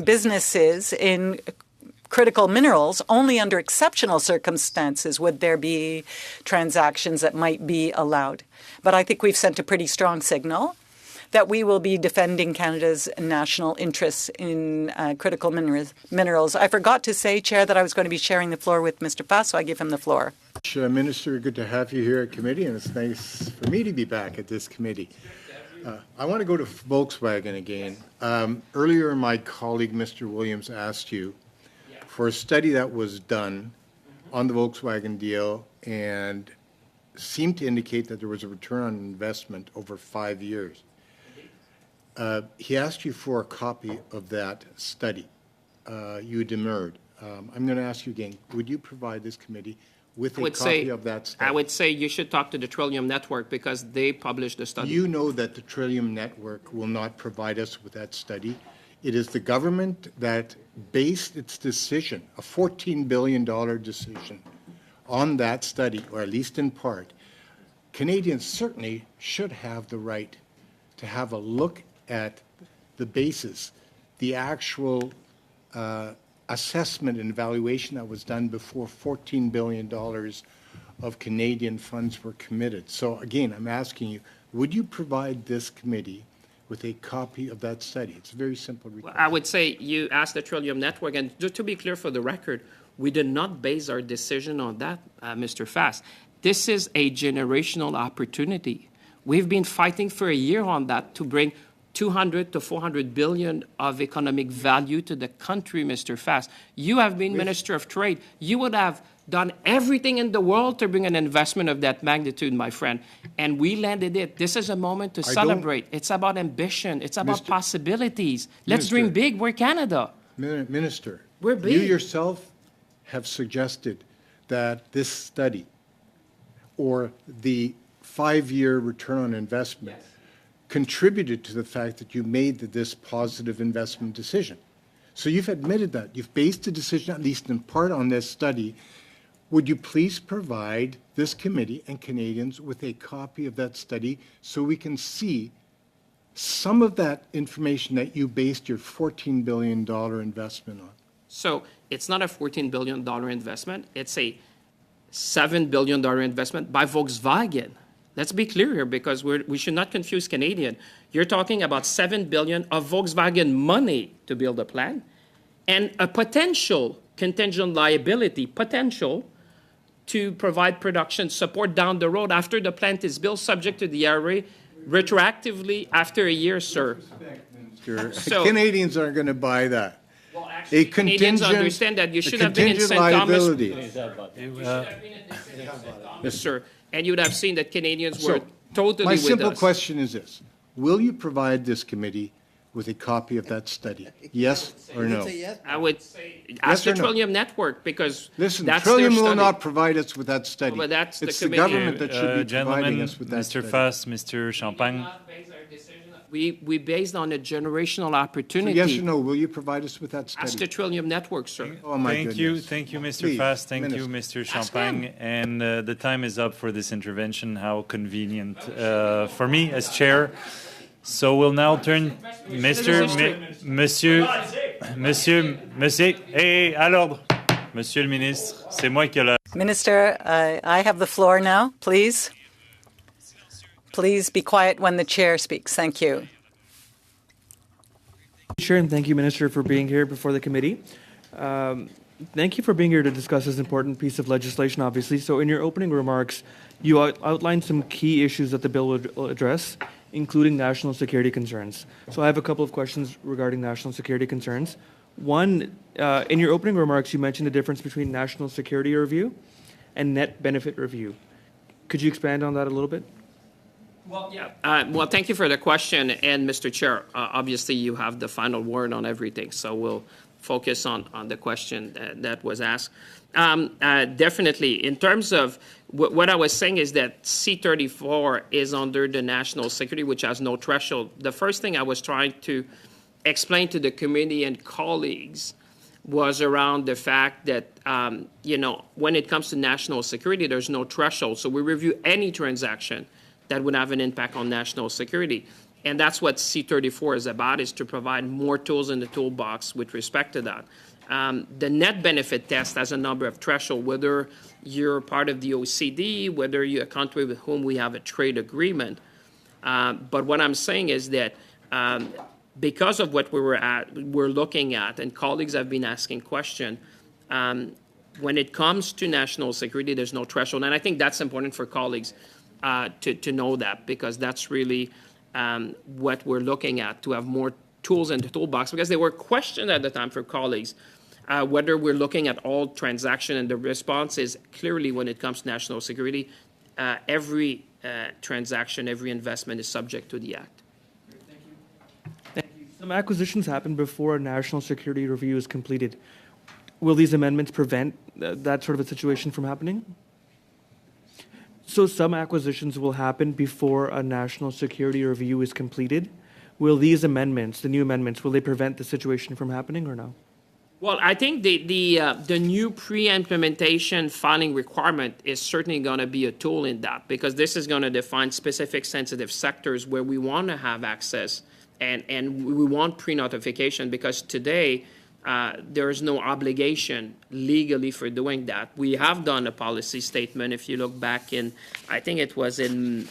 businesses in critical minerals, only under exceptional circumstances would there be transactions that might be allowed. But I think we've sent a pretty strong signal that we will be defending Canada's national interests in critical minerals. I forgot to say, Chair, that I was going to be sharing the floor with Mr. Fass, so I give him the floor. Minister, good to have you here at committee, and it's nice for me to be back at this committee. I want to go to Volkswagen again. Earlier, my colleague, Mr. Williams, asked you for a study that was done on the Volkswagen deal and seemed to indicate that there was a return on investment over 5 years. He asked you for a copy of that study. You demurred. I'm going to ask you again, would you provide this committee with a copy of that study? I would say you should talk to the Trillium Network because they published the study. You know that the Trillium Network will not provide us with that study. It is the government that based its decision, a $14 billion decision, on that study, or at least in part. Canadians certainly should have the right to have a look at the basis, the actual assessment and evaluation that was done before $14 billion of Canadian funds were committed. So again, I'm asking you, would you provide this committee with a copy of that study? It's a very simple request. I would say you asked the Trillium Network, and just to be clear for the record, we did not base our decision on that, Mr. Fass. This is a generational opportunity. We've been fighting for a year on that to bring 200 to 400 billion of economic value to the country, Mr. Fass. You have been Minister of Trade. You would have done everything in the world to bring an investment of that magnitude, my friend. And we landed it. This is a moment to celebrate. It's about ambition. It's about possibilities. Let's dream big. We're Canada. Minister, we're big. You yourself have suggested that this study or the 5-year return on investment contributed to the fact that you made this positive investment decision. So you've admitted that. You've based the decision, at least in part, on this study. Would you please provide this committee and Canadians with a copy of that study so we can see some of that information that you based your $14 billion investment on? So it's not a $14 billion investment. It's a $7 billion investment by Volkswagen. Let's be clear here because we should not confuse Canadian. You're talking about $7 billion of Volkswagen money to build a plant and a potential contingent liability, potential to provide production support down the road after the plant is built, subject to the IRA, retroactively after a year, sir. Canadians aren't going to buy that. A Canadians contingent, understand that. You a should have been in contingent St. Thomas. liability. Yes, sir. And you would have seen that Canadians were So, totally my with us. simple question is this: will you provide this committee with a copy of that study? Yes or no? I would say, ask or the no? Trillium Network, because Listen, that's their Trillium will study. not provide us with that study. Well, but that's the It's the committee. government that should be providing Gentlemen, us with that Mr. study. Fass, Mr. Champagne. We based on a generational So opportunity. yes or no, will you provide us with that Ask the study? Trillium Network, sir. Oh, my goodness. Thank you, Mr. Please, Fass. Thank you, Minister. Mr. Champagne. And the time is up for this intervention. How convenient for me as chair. So we'll now turn, Monsieur, hey, à l'ordre. Monsieur le ministre, c'est moi qui ai la... Minister, I have the floor now, please. Please be quiet when the chair speaks. Thank you. Chair, and thank you, Minister, for being here before the committee. Thank you for being here to discuss this important piece of legislation, obviously. So in your opening remarks, you outlined some key issues that the bill will address, including national security concerns. So I have a couple of questions regarding national security concerns. One, in your opening remarks, you mentioned the difference between national security review and net benefit review. Could you expand on that a little bit? Well, yeah. Well, thank you for the question. And Mr. Chair, obviously you have the final word on everything. So we'll focus on the question that was asked. Definitely. In terms of what I was saying is that C-34 is under the national security, which has no threshold. The first thing I was trying to explain to the committee and colleagues was around the fact that, when it comes to national security, there's no threshold. So we review any transaction that would have an impact on national security. And that's what C-34 is about, is to provide more tools in the toolbox with respect to that. The net benefit test has a number of thresholds, whether you're part of the OECD, whether you're a country with whom we have a trade agreement. But what I'm saying is that because of what we're looking at, and colleagues have been asking questions, when it comes to national security, there's no threshold. And I think that's important for colleagues to know that, because that's really what we're looking at, to have more tools in the toolbox, because there were questions at the time for colleagues whether we're looking at all transactions, and the response is clearly, when it comes to national security, every transaction, every investment is subject to the Act. Thank you. Some acquisitions happen before a national security review is completed. Will these amendments prevent that sort of a situation from happening? So some acquisitions will happen before a national security review is completed. Will these amendments, the new amendments, will they prevent the situation from happening or no? Well, I think the new pre-implementation filing requirement is certainly going to be a tool in that, because this is going to define specific sensitive sectors where we want to have access, and we want pre-notification, because today there is no obligation legally for doing that. We have done a policy statement. If you look back in, I think it was in,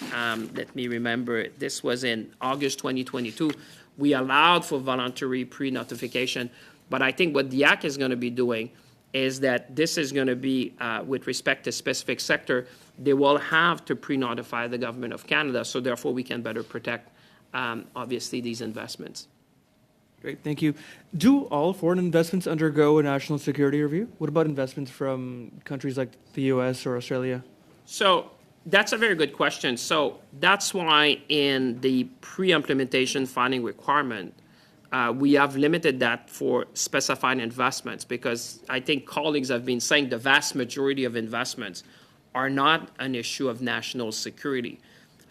let me remember, this was in August 2022, we allowed for voluntary pre-notification. But I think what the Act is going to be doing is that this is going to be, with respect to specific sector, they will have to pre-notify the Government of Canada, so therefore we can better protect, obviously, these investments. Great, thank you. Do all foreign investments undergo a national security review? What about investments from countries like the U.S. or Australia? So that's a very good question. So that's why in the pre-implementation filing requirement, we have limited that for specified investments, because I think colleagues have been saying the vast majority of investments are not an issue of national security.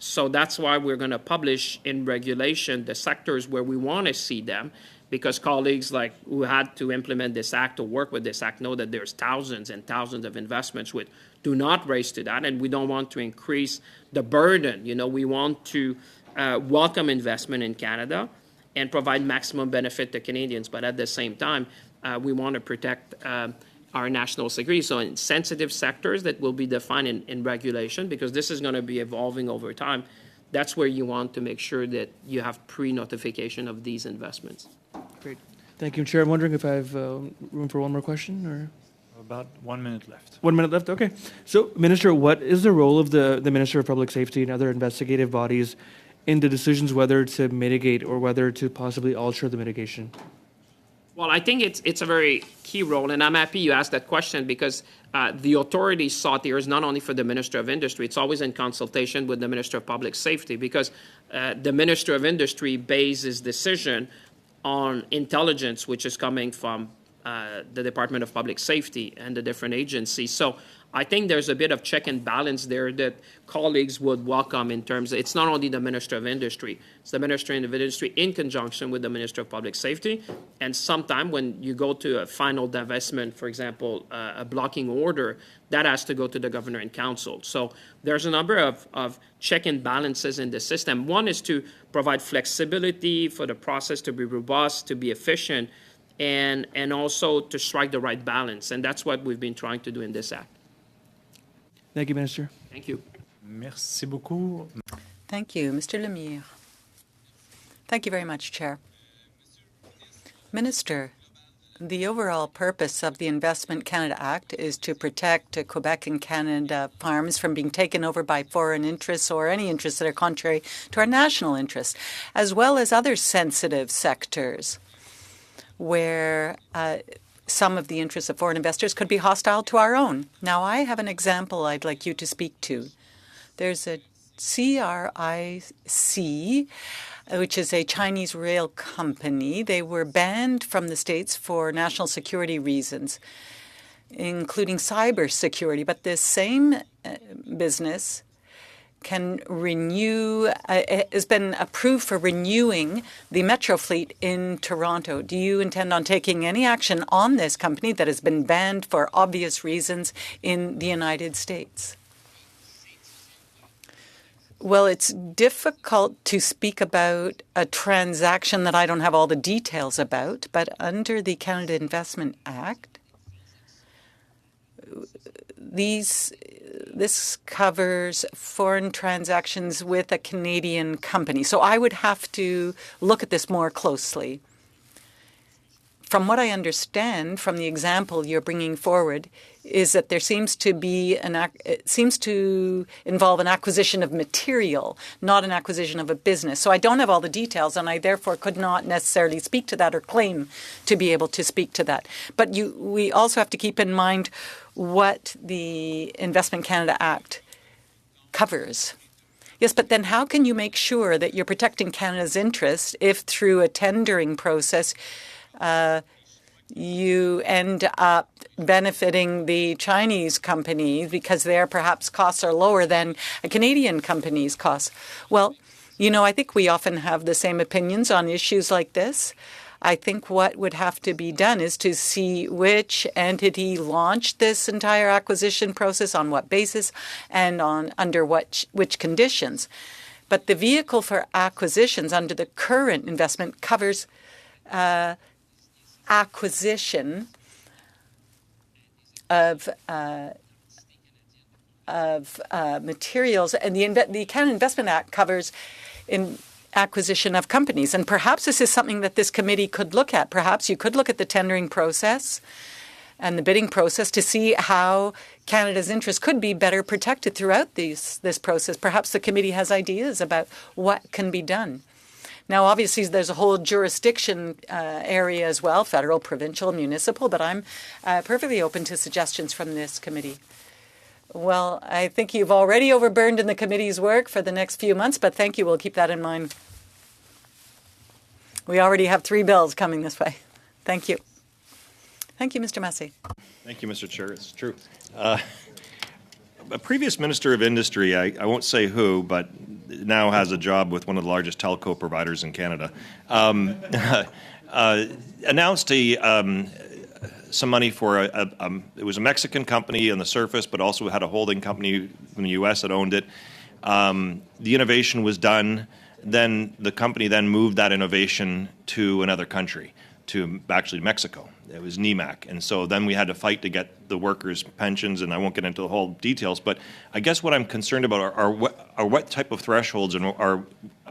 So that's why we're going to publish in regulation the sectors where we want to see them, because colleagues like who had to implement this Act or work with this Act know that there's thousands and thousands of investments which do not raise to that, and we don't want to increase the burden. We want to welcome investment in Canada and provide maximum benefit to Canadians, but at the same time, we want to protect our national security. So in sensitive sectors that will be defined in regulation, because this is going to be evolving over time, that's where you want to make sure that you have pre-notification of these investments. Great. Thank you, Chair. I'm wondering if I have room for one more question, or? About 1 minute left. 1 minute left, okay. So, Minister, what is the role of the Minister of Public Safety and other investigative bodies in the decisions whether to mitigate or whether to possibly alter the mitigation? Well, I think it's a very key role, and I'm happy you asked that question because the authority sought here is not only for the Minister of Industry, it's always in consultation with the Minister of Public Safety because the Minister of Industry bases decision on intelligence which is coming from the Department of Public Safety and the different agencies. So I think there's a bit of check and balance there that colleagues would welcome in terms of, it's not only the Minister of Industry, it's the Minister of Industry in conjunction with the Minister of Public Safety. And sometime when you go to a final divestment, for example, a blocking order, that has to go to the Governor and Council. So there's a number of check and balances in the system. One is to provide flexibility for the process to be robust, to be efficient, and also to strike the right balance. And that's what we've been trying to do in this act. Thank you, Minister. Thank you. Merci beaucoup. Thank you. Mr. Lemire. Thank you very much, Chair. Minister, the overall purpose of the Investment Canada Act is to protect Quebec and Canada farms from being taken over by foreign interests or any interests that are contrary to our national interests, as well as other sensitive sectors where some of the interests of foreign investors could be hostile to our own. Now, I have an example I'd like you to speak to. There's a CRIC, which is a Chinese rail company. They were banned from the States for national security reasons, including cyber security. But this same business can renew, has been approved for renewing the Metro fleet in Toronto. Do you intend on taking any action on this company that has been banned for obvious reasons in the United States? Well, it's difficult to speak about a transaction that I don't have all the details about, but under the Canada Investment Act, this covers foreign transactions with a Canadian company. So I would have to look at this more closely. From what I understand from the example you're bringing forward is that there seems to be it seems to involve an acquisition of material, not an acquisition of a business. So I don't have all the details, and I therefore could not necessarily speak to that or claim to be able to speak to that. But we also have to keep in mind what the Investment Canada Act covers. Yes, but then how can you make sure that you're protecting Canada's interest if through a tendering process you end up benefiting the Chinese companies because their perhaps costs are lower than a Canadian company's costs? Well, I think we often have the same opinions on issues like this. I think what would have to be done is to see which entity launched this entire acquisition process, on what basis, and under which conditions. But the vehicle for acquisitions under the current investment covers acquisition of materials, and the Canada Investment Act covers acquisition of companies. And perhaps this is something that this committee could look at. Perhaps you could look at the tendering process and the bidding process to see how Canada's interests could be better protected throughout this process. Perhaps the committee has ideas about what can be done. Now, obviously, there's a whole jurisdiction area as well, federal, provincial, municipal, but I'm perfectly open to suggestions from this committee. Well, I think you've already overburned in the committee's work for the next few months, but thank you. We'll keep that in mind. We already have 3 bills coming this way. Thank you. Thank you, Mr. Massey. Thank you, Mr. Chair. It's true. A previous Minister of Industry, I won't say who, but now has a job with one of the largest telco providers in Canada, announced some money for it was a Mexican company on the surface, but also had a holding company in the U.S. that owned it. The innovation was done. Then the company then moved that innovation to another country, to actually Mexico. It was NEMAC. And so then we had to fight to get the workers' pensions, and I won't get into the whole details, but I guess what I'm concerned about are what type of thresholds and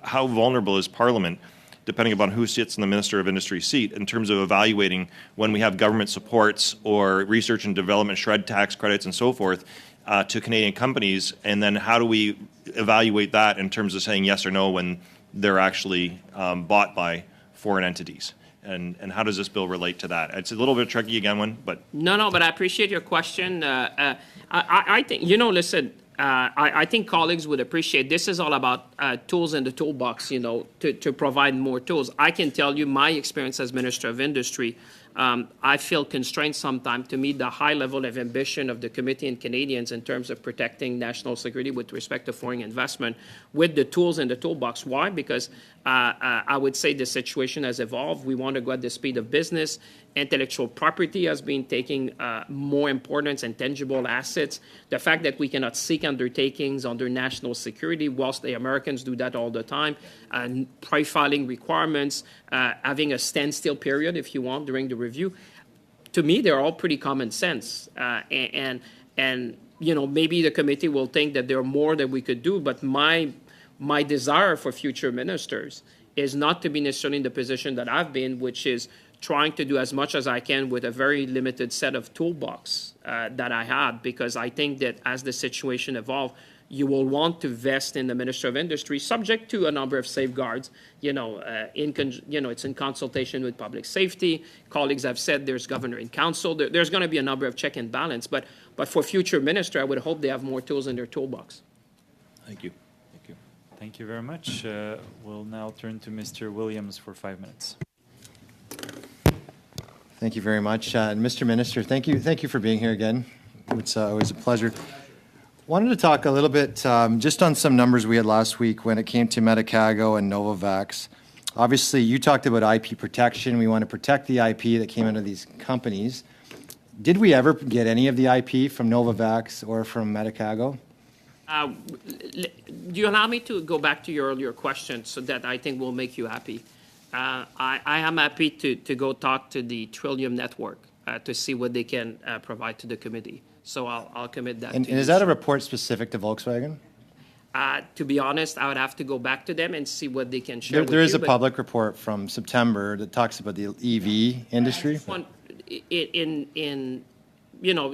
how vulnerable is Parliament, depending upon who sits in the Minister of Industry seat, in terms of evaluating when we have government supports or research and development, shred tax credits and so forth to Canadian companies, and then how do we evaluate that in terms of saying yes or no when they're actually bought by foreign entities? and how does this bill relate to that? It's a little bit tricky again, but No, but I appreciate your question. I think, listen, I think colleagues would appreciate, this is all about tools in the toolbox, to provide more tools. I can tell you my experience as Minister of Industry, I feel constrained sometimes to meet the high level of ambition of the committee and Canadians in terms of protecting national security with respect to foreign investment with the tools in the toolbox. Why? Because I would say the situation has evolved. We want to go at the speed of business. Intellectual property has been taking more importance and tangible assets. The fact that we cannot seek undertakings under national security, whilst the Americans do that all the time, profiling requirements, having a standstill period, if you want, during the review. To me, they're all pretty common sense. And maybe the committee will think that there are more that we could do, but my desire for future ministers is not to be necessarily in the position that I've been, which is trying to do as much as I can with a very limited set of toolbox that I had, because I think that as the situation evolves, you will want to vest in the Minister of Industry, subject to a number of safeguards. It's in consultation with public safety. Colleagues have said there's governor in council. There's going to be a number of check and balance. But for future minister, I would hope they have more tools in their toolbox. Thank you. Thank you very much. We'll now turn to Mr. Williams for 5 minutes. Thank you very much. And Mr. Minister, thank you for being here again. It's always a pleasure. Wanted to talk a little bit just on some numbers we had last week when it came to Medicago and Novavax. Obviously, you talked about IP protection. We want to protect the IP that came out of these companies. Did we ever get any of the IP from Novavax or from Medicago? Do you allow me to go back to your earlier question so that I think will make you happy? I am happy to go talk to the Trillium Network to see what they can provide to the committee. So I'll commit that. And is that a report specific to Volkswagen? To be honest, I would have to go back to them and see what they can share with you. There is a public report from September that talks about the EV industry.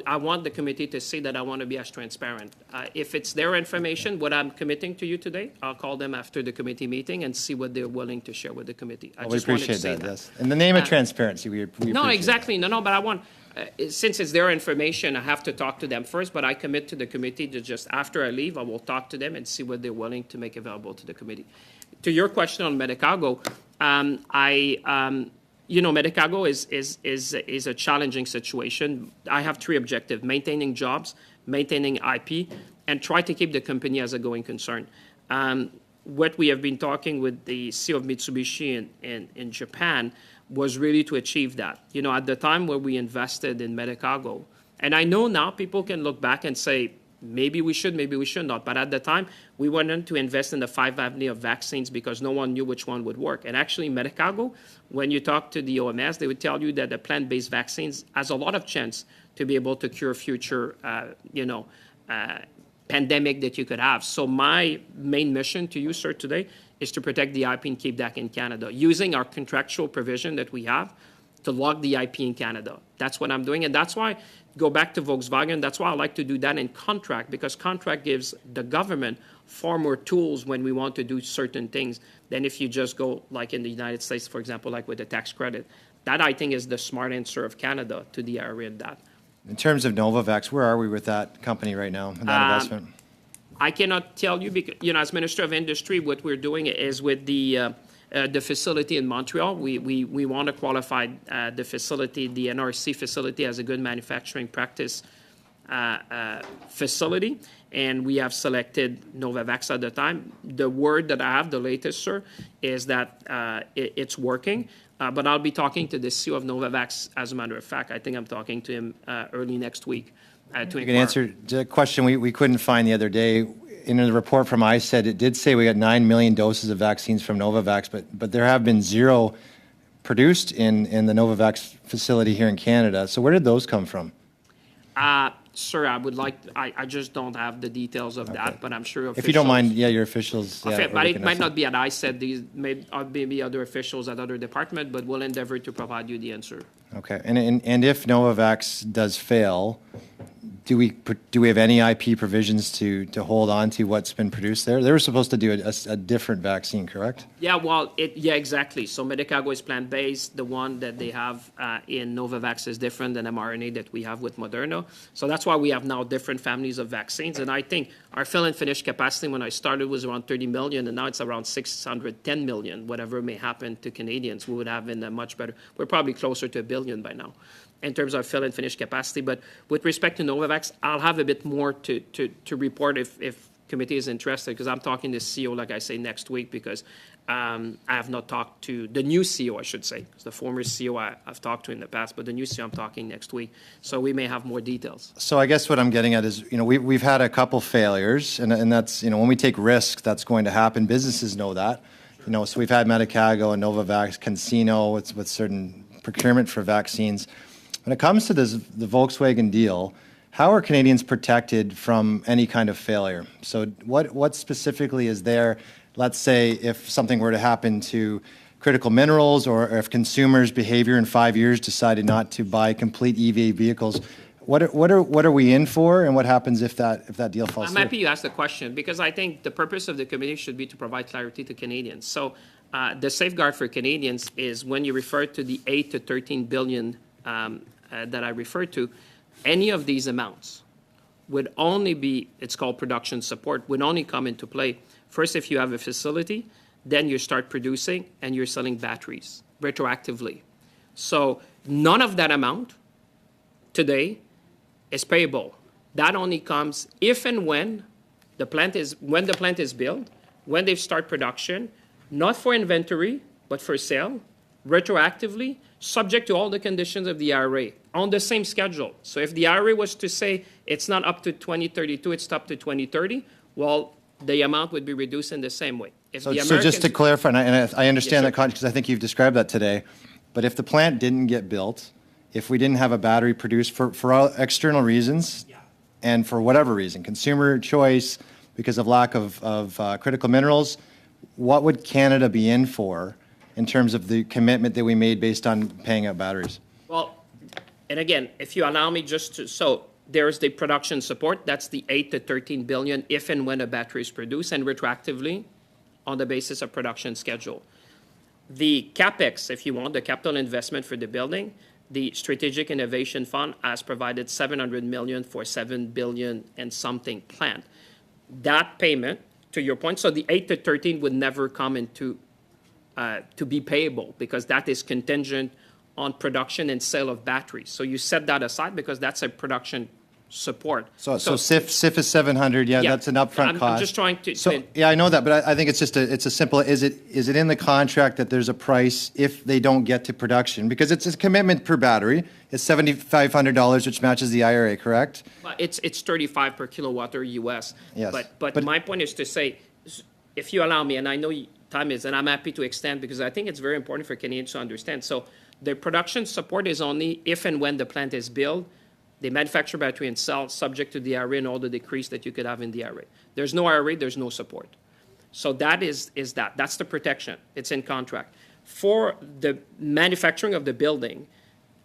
I want the committee to see that I want to be as transparent. If it's their information, what I'm committing to you today, I'll call them after the committee meeting and see what they're willing to share with the committee. We appreciate that, yes. In the name of transparency, we appreciate No, exactly. No, but I want, since it's their information, I have to talk to them first, but I commit to the committee to just after I leave, I will talk to them and see what they're willing to make available to the committee. To your question on Medicago, Medicago is a challenging situation. I have three objectives: maintaining jobs, maintaining IP, and try to keep the company as a going concern. What we have been talking with the CEO of Mitsubishi in Japan was really to achieve that. At the time where we invested in Medicago, and I know now people can look back and say, maybe we should not. But at the time, we wanted to invest in the 5 avenue of vaccines because no one knew which one would work. And actually, Medicago, when you talk to the OMS, they would tell you that the plant-based vaccines has a lot of chance to be able to cure future, pandemic that you could have. So my main mission to you, sir, today is to protect the IP and keep that in Canada, using our contractual provision that we have to lock the IP in Canada. That's what I'm doing. And that's why, go back to Volkswagen, that's why I like to do that in contract, because contract gives the government far more tools when we want to do certain things than if you just go, like in the United States, for example, like with the tax credit. That, I think, is the smart answer of Canada to the area of that. In terms of Novavax, where are we with that company right now, that investment? I cannot tell you because, as Minister of Industry, what we're doing is with the facility in Montreal. We want to qualify the facility, the NRC facility, as a good manufacturing practice facility, and we have selected Novavax at the time. The word that I have, the latest, sir, is that it's working. But I'll be talking to the CEO of Novavax, as a matter of fact. I think I'm talking to him early next week to inquire. You can answer the question we couldn't find the other day. In the report from ICED, it did say we got 9 million doses of vaccines from Novavax, but there have been 0 produced in the Novavax facility here in Canada. So where did those come from? Sir, I just don't have the details of that, but I'm sure officials... If you don't mind, your officials... Okay, but it might not be at ICED. These may be other officials at other departments, but we'll endeavor to provide you the answer. Okay, and if Novavax does fail, Do we have any IP provisions to hold on to what's been produced there? They were supposed to do a different vaccine, correct? Yeah, well, yeah, exactly. So Medicago is plant-based. The one that they have in Novavax is different than mRNA that we have with Moderna. So that's why we have now different families of vaccines. And I think our fill and finish capacity when I started was around 30 million, and now it's around 610 million. Whatever may happen to Canadians, we would have in a much better. We're probably closer to 1 billion by now in terms of fill and finish capacity. But with respect to Novavax, I'll have a bit more to report if committee is interested, because I'm talking to CEO, like I say, next week, because I have not talked to the new CEO, I should say, because the former CEO I've talked to in the past, but the new CEO I'm talking next week. So we may have more details. So I guess what I'm getting at is, we've had a couple failures, and that's, when we take risks, that's going to happen. Businesses know that. So we've had Medicago and Novavax, CanSino with certain procurement for vaccines. When it comes to the Volkswagen deal, how are Canadians protected from any kind of failure? So what specifically is there, let's say, if something were to happen to critical minerals, or if consumers' behavior in 5 years decided not to buy complete EV vehicles, what are we in for, and what happens if that deal falls through? I'm happy you asked the question, because I think the purpose of the committee should be to provide clarity to Canadians. So the safeguard for Canadians is when you refer to the 8 to 13 billion that I referred to, any of these amounts would only be, it's called production support, would only come into play first if you have a facility, then you start producing and you're selling batteries retroactively. So none of that amount today is payable. That only comes if and when the plant is built, when they start production, not for inventory, but for sale, retroactively, subject to all the conditions of the IRA, on the same schedule. So if the IRA was to say it's not up to 2032, it's up to 2030, well, the amount would be reduced in the same way. So just to clarify, and I understand Yes, that because I think you've described that today, but if the plant didn't get built, if we didn't have a battery produced for all external reasons, and for whatever reason, consumer choice, because of lack of critical minerals, what would Canada be in for in terms of the commitment that we made based on paying out batteries? Well, and again, if you allow me just to, so there's the production support, that's the 8 to 13 billion if and when a battery is produced, and retroactively on the basis of production schedule. The CapEx, if you want, the capital investment for the building, the Strategic Innovation Fund has provided 700 million for 7 billion and something plant. That payment, to your point, so the 8 to 13 would never come into to be payable, because that is contingent on production and sale of batteries. So you set that aside because that's a production support. So SIF is 700. Yeah, that's an upfront cost. I'm just trying to. So yeah, I know that, but I think it's just it's a simple. Is it in the contract that there's a price if they don't get to production? Because it's a commitment per battery. It's $7,500, which matches the IRA, correct? It's 35 per kilowatt or US. Yes. But my point is to say, if you allow me, and I know time is, and I'm happy to extend because I think it's very important for Canadians to understand. So the production support is only if and when the plant is built. They manufacture battery and sell subject to the IRA and all the decrees that you could have in the IRA. There's no IRA, there's no support. So that is that. That's the protection. It's in contract. For the manufacturing of the building,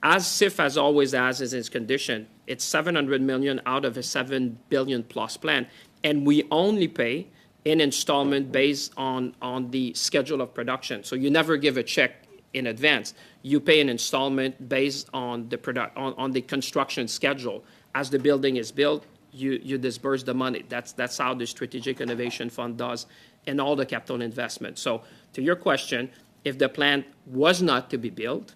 as SIF has always has is its condition, it's 700 million out of a 7 billion plus plan, and we only pay in installment based on the schedule of production. So you never give a check in advance. You pay an installment based on the construction schedule. As the building is built, you disburse the money. That's how the Strategic Innovation Fund does in all the capital investment. So to your question, if the plant was not to be built,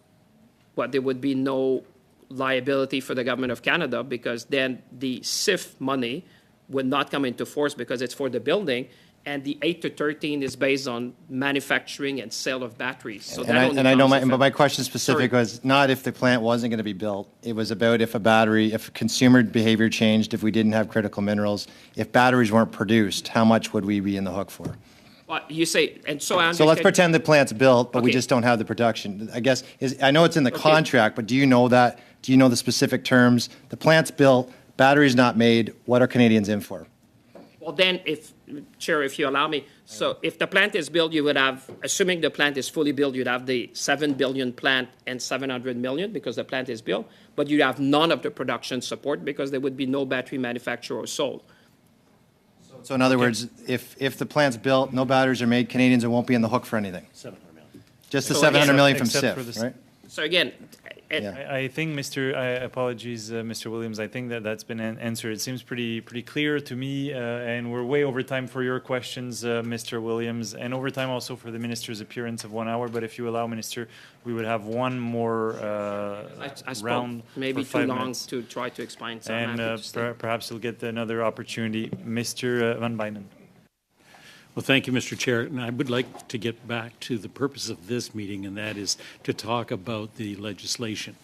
well, there would be no liability for the Government of Canada, because then the SIF money would not come into force because it's for the building, and the 8 to 13 is based on manufacturing and sale of batteries. So but my question specific was not if the plant wasn't going to be built. It was about if consumer behavior changed, if we didn't have critical minerals, if batteries weren't produced, how much would we be in the hook for? Well, you say, and so I understand. So let's pretend the plant's built, but we Okay. just don't have the production. I guess I know it's in the contract, but do you know that? Do you know the specific terms? The plant's built, batteries not made. What are Canadians in for? Well, then, Chair, if you allow me, so if the plant is built, you would have, assuming the plant is fully built, you'd have the 7 billion plant and 700 million because the plant is built. but you have none of the production support because there would be no battery manufacturer or sold. So in other words, if the plant's built, no batteries are made, Canadians won't be on the hook for anything. 700 million. Just the So 700 million from except for SIF, the- right? So again, Yeah. I think, apologies, Mr. Williams. I think that's been answered. It seems pretty clear to me, and we're way over time for your questions, Mr. Williams, and over time also for the minister's appearance of 1 hour. But if you allow, Minister, we would have one more I spoke round maybe for too 5 long minutes. to try to explain. So I'm And happy to stay. perhaps you'll get another opportunity. Mr. Van Bynen. Well, thank you, Mr. Chair. And I would like to get back to the purpose of this meeting, and that is to talk about the legislation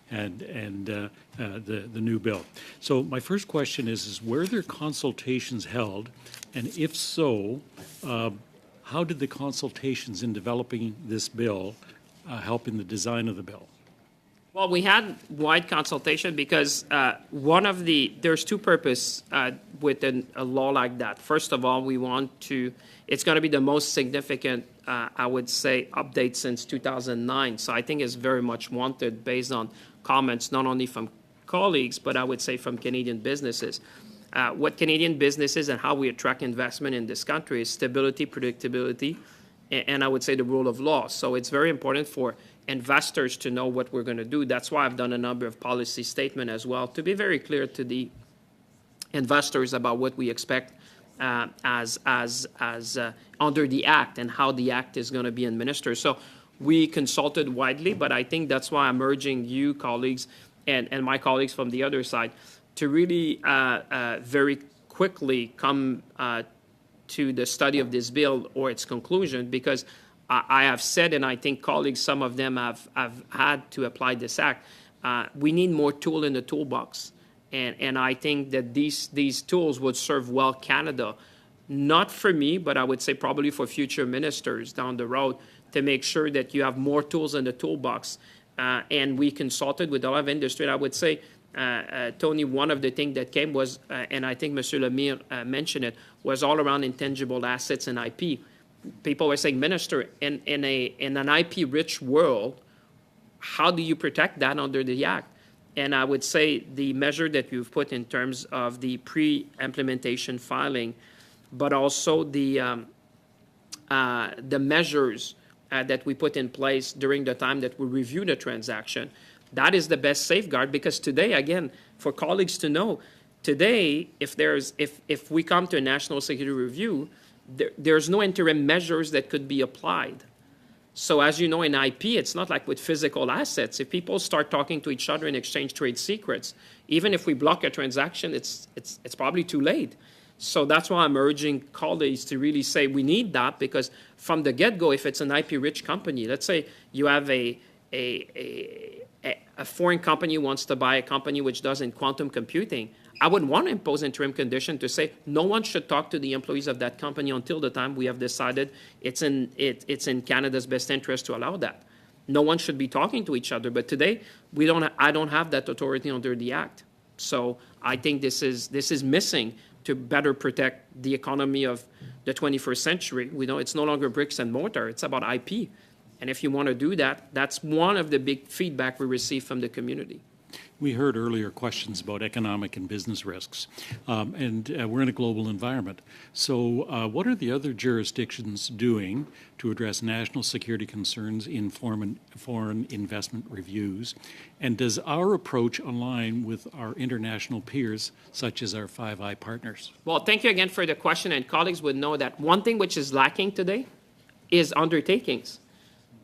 and the new bill. So my first question is were there consultations held? And if so, how did the consultations in developing this bill help in the design of the bill? Well, we had wide consultation because there's two purposes with a law like that. First of all, it's going to be the most significant, I would say, update since 2009. So I think it's very much wanted based on comments not only from colleagues, but I would say from Canadian businesses. What Canadian businesses and how we attract investment in this country is stability, predictability, and I would say the rule of law. So it's very important for investors to know what we're going to do. That's why I've done a number of policy statements as well, to be very clear to the investors about what we expect as under the Act and how the Act is going to be administered. So we consulted widely, but I think that's why I'm urging you, colleagues, and my colleagues from the other side, to really very quickly come to the study of this bill or its conclusion, because I have said, and I think colleagues, some of them have had to apply this act, we need more tool in the toolbox. And I think that these tools would serve well Canada, not for me, but I would say probably for future ministers down the road, to make sure that you have more tools in the toolbox. And we consulted with a lot of industry. And I would say, Tony, one of the things that came was, and I think Mr. Lemire mentioned it, was all around intangible assets and IP. People were saying, Minister, in an IP-rich world, how do you protect that under the Act? And I would say the measure that you've put in terms of the pre-implementation filing, but also the measures that we put in place during the time that we review the transaction, that is the best safeguard. Because today, again, for colleagues to know, today, if we come to a national security review, there's no interim measures that could be applied. So as you know, in IP, it's not like with physical assets. If people start talking to each other and exchange trade secrets, even if we block a transaction, it's probably too late. So that's why I'm urging colleagues to really say we need that, because from the get-go, if it's an IP-rich company, let's say you have a foreign company wants to buy a company which does in quantum computing, I would want to impose interim condition to say no one should talk to the employees of that company until the time we have decided it's in Canada's best interest to allow that. No one should be talking to each other. But today I don't have that authority under the Act. So I think this is missing to better protect the economy of the 21st century. We know it's no longer bricks and mortar; it's about IP. And if you want to do that, that's one of the big feedback we receive from the community. We heard earlier questions about economic and business risks, and we're in a global environment. So what are the other jurisdictions doing to address national security concerns in foreign investment reviews? And does our approach align with our international peers, such as our Five Eyes partners? Well, thank you again for the question, and colleagues would know that one thing which is lacking today is undertakings.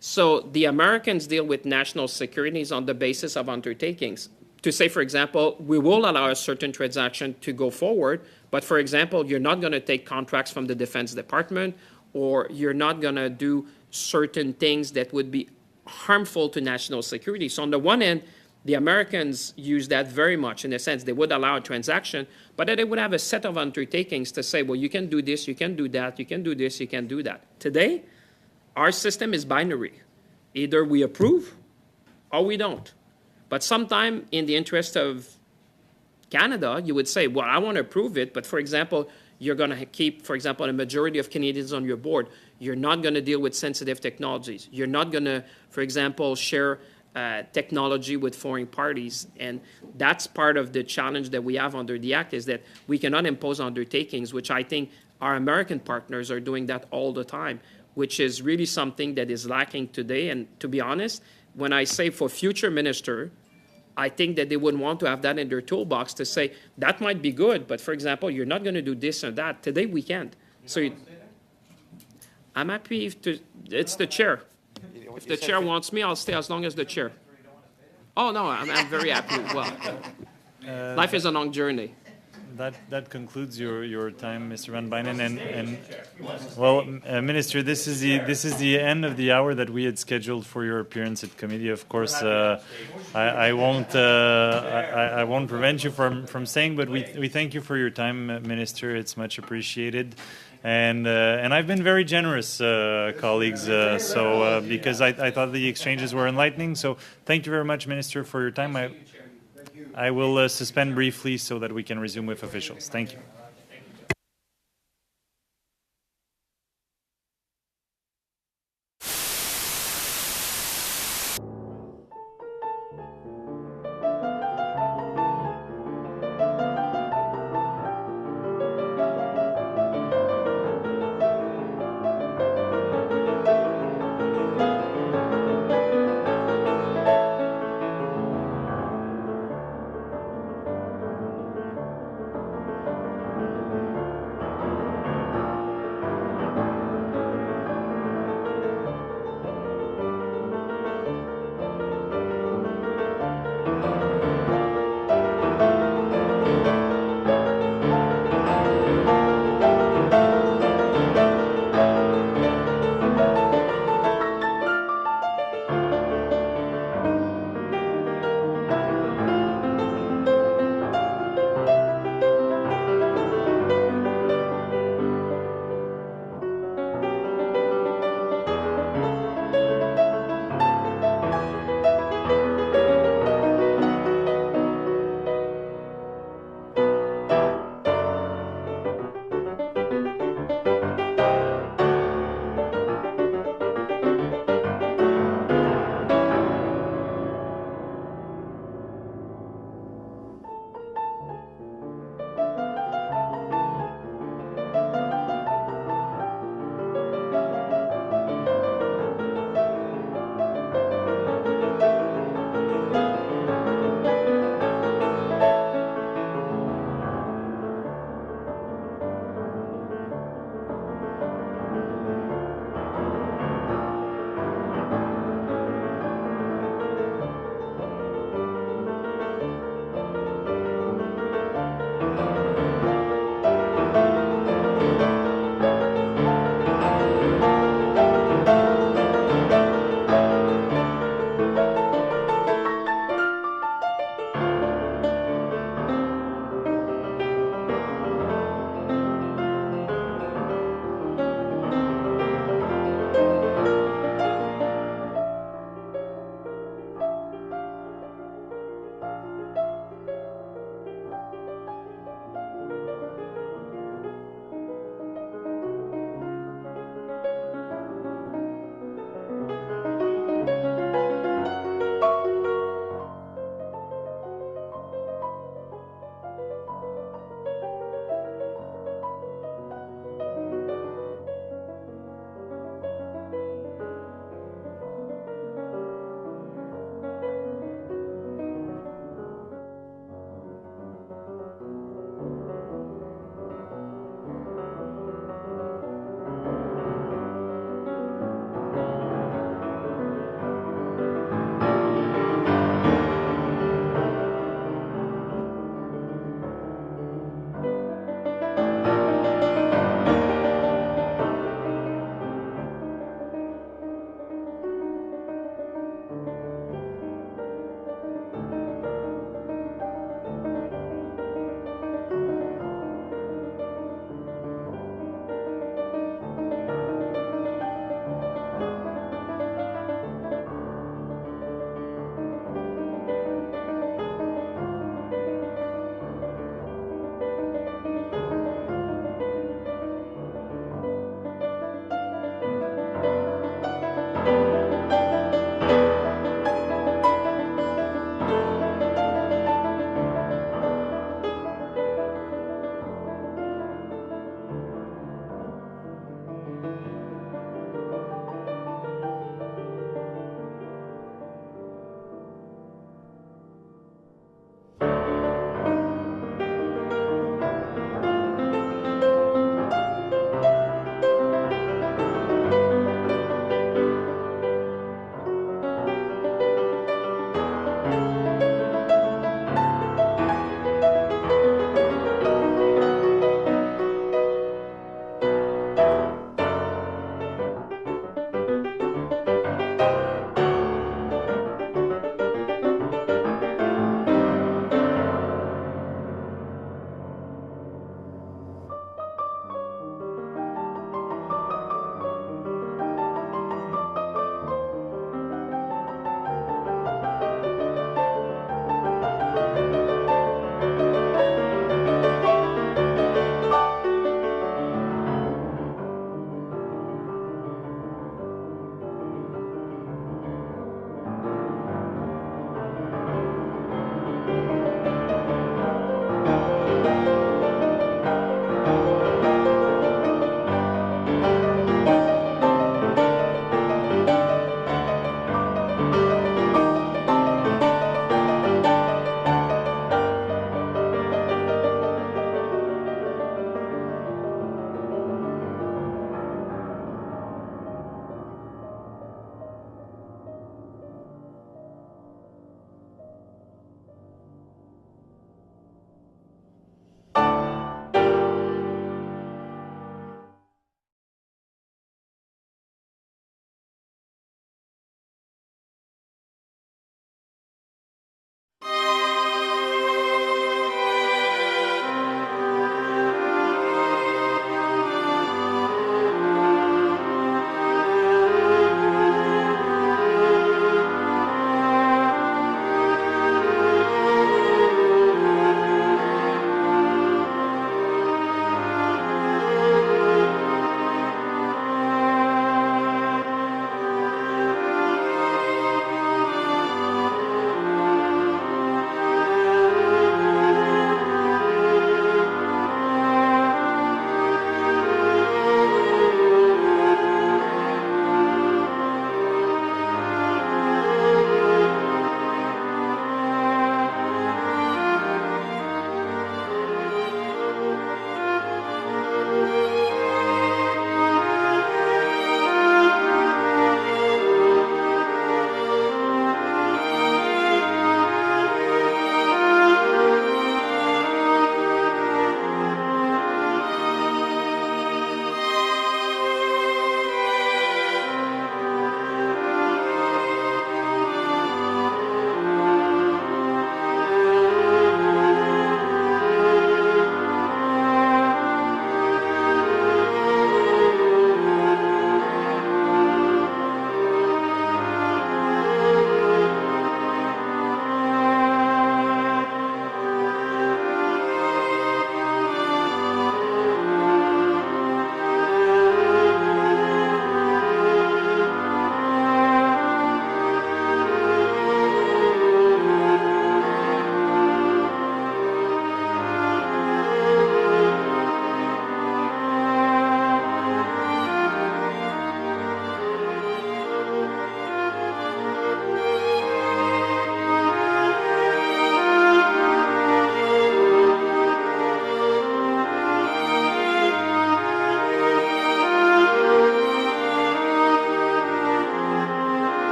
So the Americans deal with national securities on the basis of undertakings. To say, for example, we will allow a certain transaction to go forward, but for example, you're not going to take contracts from the Defense Department, or you're not going to do certain things that would be harmful to national security. So on the one hand, the Americans use that very much in a sense. They would allow a transaction, but then they would have a set of undertakings to say, well, you can do this, you can do that, you can do this, you can do that. Today, our system is binary. Either we approve or we don't. But sometime in the interest of Canada, you would say, well, I want to approve it, but for example, you're going to keep, for example, a majority of Canadians on your board. You're not going to deal with sensitive technologies. You're not going to, for example, share technology with foreign parties. And that's part of the challenge that we have under the Act, is that we cannot impose undertakings, which I think our American partners are doing that all the time, which is really something that is lacking today. And to be honest, when I say for future minister, I think that they would want to have that in their toolbox to say, that might be good, but for example, you're not going to do this or that. Today, we can't. So I'm happy it's the chair. If the chair wants me, I'll stay as long as the chair. Oh, no, I'm very happy. Well, life is a long journey. That concludes your time, Mr. Van Bynen, and well, Minister, this is the end of the hour that we had scheduled for your appearance at committee. Of course, I won't prevent you from saying, but we thank you for your time, Minister. It's much appreciated. And I've been very generous, colleagues, because I thought the exchanges were enlightening. So thank you very much, Minister, for your time. I will suspend briefly so that we can resume with officials. Thank you.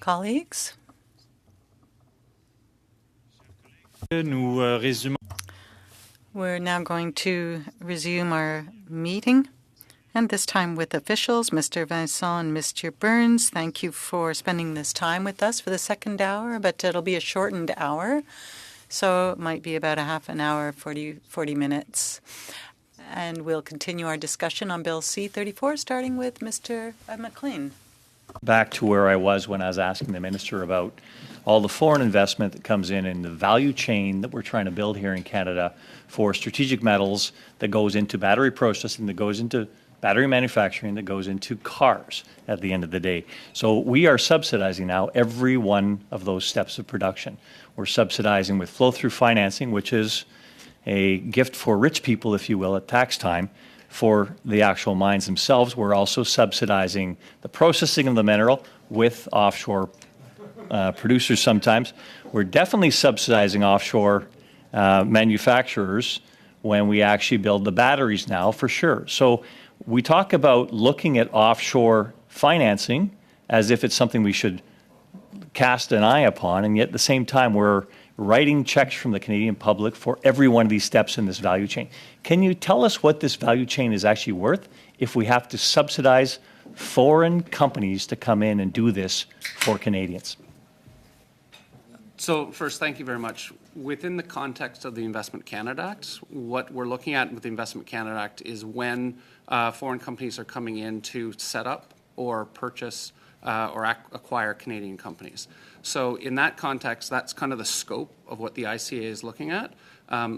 Colleagues, Nous résumons. we're now going to resume our meeting, and this time with officials. Mr. Vincent and Mr. Burns, thank you for spending this time with us for the second hour, but it'll be a shortened hour, so it might be about a half an hour, 40 minutes. And we'll continue our discussion on Bill C-34, starting with Mr. McLean. Back to where I was when I was asking the minister about all the foreign investment that comes in the value chain that we're trying to build here in Canada for strategic metals that goes into battery processing, that goes into battery manufacturing, that goes into cars at the end of the day. So we are subsidizing now every one of those steps of production. We're subsidizing with flow-through financing, which is a gift for rich people, if you will, at tax time for the actual mines themselves. We're also subsidizing the processing of the mineral with offshore producers sometimes. We're definitely subsidizing offshore manufacturers when we actually build the batteries now, for sure. So we talk about looking at offshore financing as if it's something we should cast an eye upon, and yet at the same time we're writing checks from the Canadian public for every one of these steps in this value chain. Can you tell us what this value chain is actually worth if we have to subsidize foreign companies to come in and do this for Canadians? So first, thank you very much. Within the context of the Investment Canada Act, what we're looking at with the Investment Canada Act is when foreign companies are coming in to set up or purchase or acquire Canadian companies. So in that context, that's kind of the scope of what the ICA is looking at.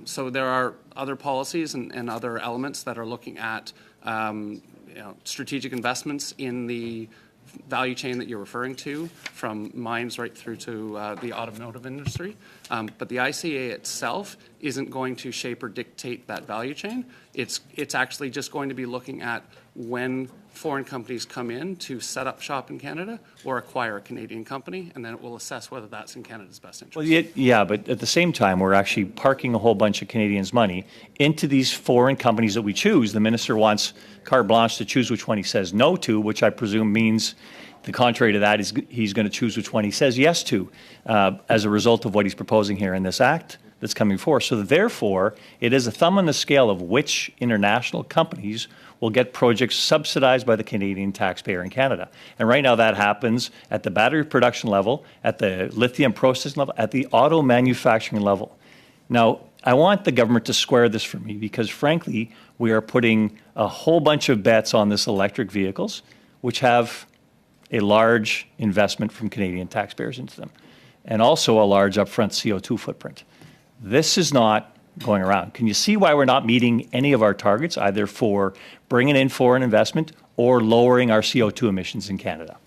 So there are other policies and other elements that are looking at strategic investments in the value chain that you're referring to, from mines right through to the automotive industry. But the ICA itself isn't going to shape or dictate that value chain. It's actually just going to be looking at when foreign companies come in to set up shop in Canada or acquire a Canadian company, and then it will assess whether that's in Canada's best interest. Well, yeah, but at the same time, we're actually parking a whole bunch of Canadians' money into these foreign companies that we choose. The minister wants carte blanche to choose which one he says no to, which I presume means the contrary to that is he's going to choose which one he says yes to as a result of what he's proposing here in this act that's coming forth. So therefore, it is a thumb on the scale of which international companies will get projects subsidized by the Canadian taxpayer in Canada. And right now that happens at the battery production level, at the lithium processing level, at the auto manufacturing level. Now, I want the government to square this for me because, frankly, we are putting a whole bunch of bets on this electric vehicles, which have a large investment from Canadian taxpayers into them, and also a large upfront CO2 footprint. This is not going around. Can you see why we're not meeting any of our targets, either for bringing in foreign investment or lowering our CO2 emissions in Canada?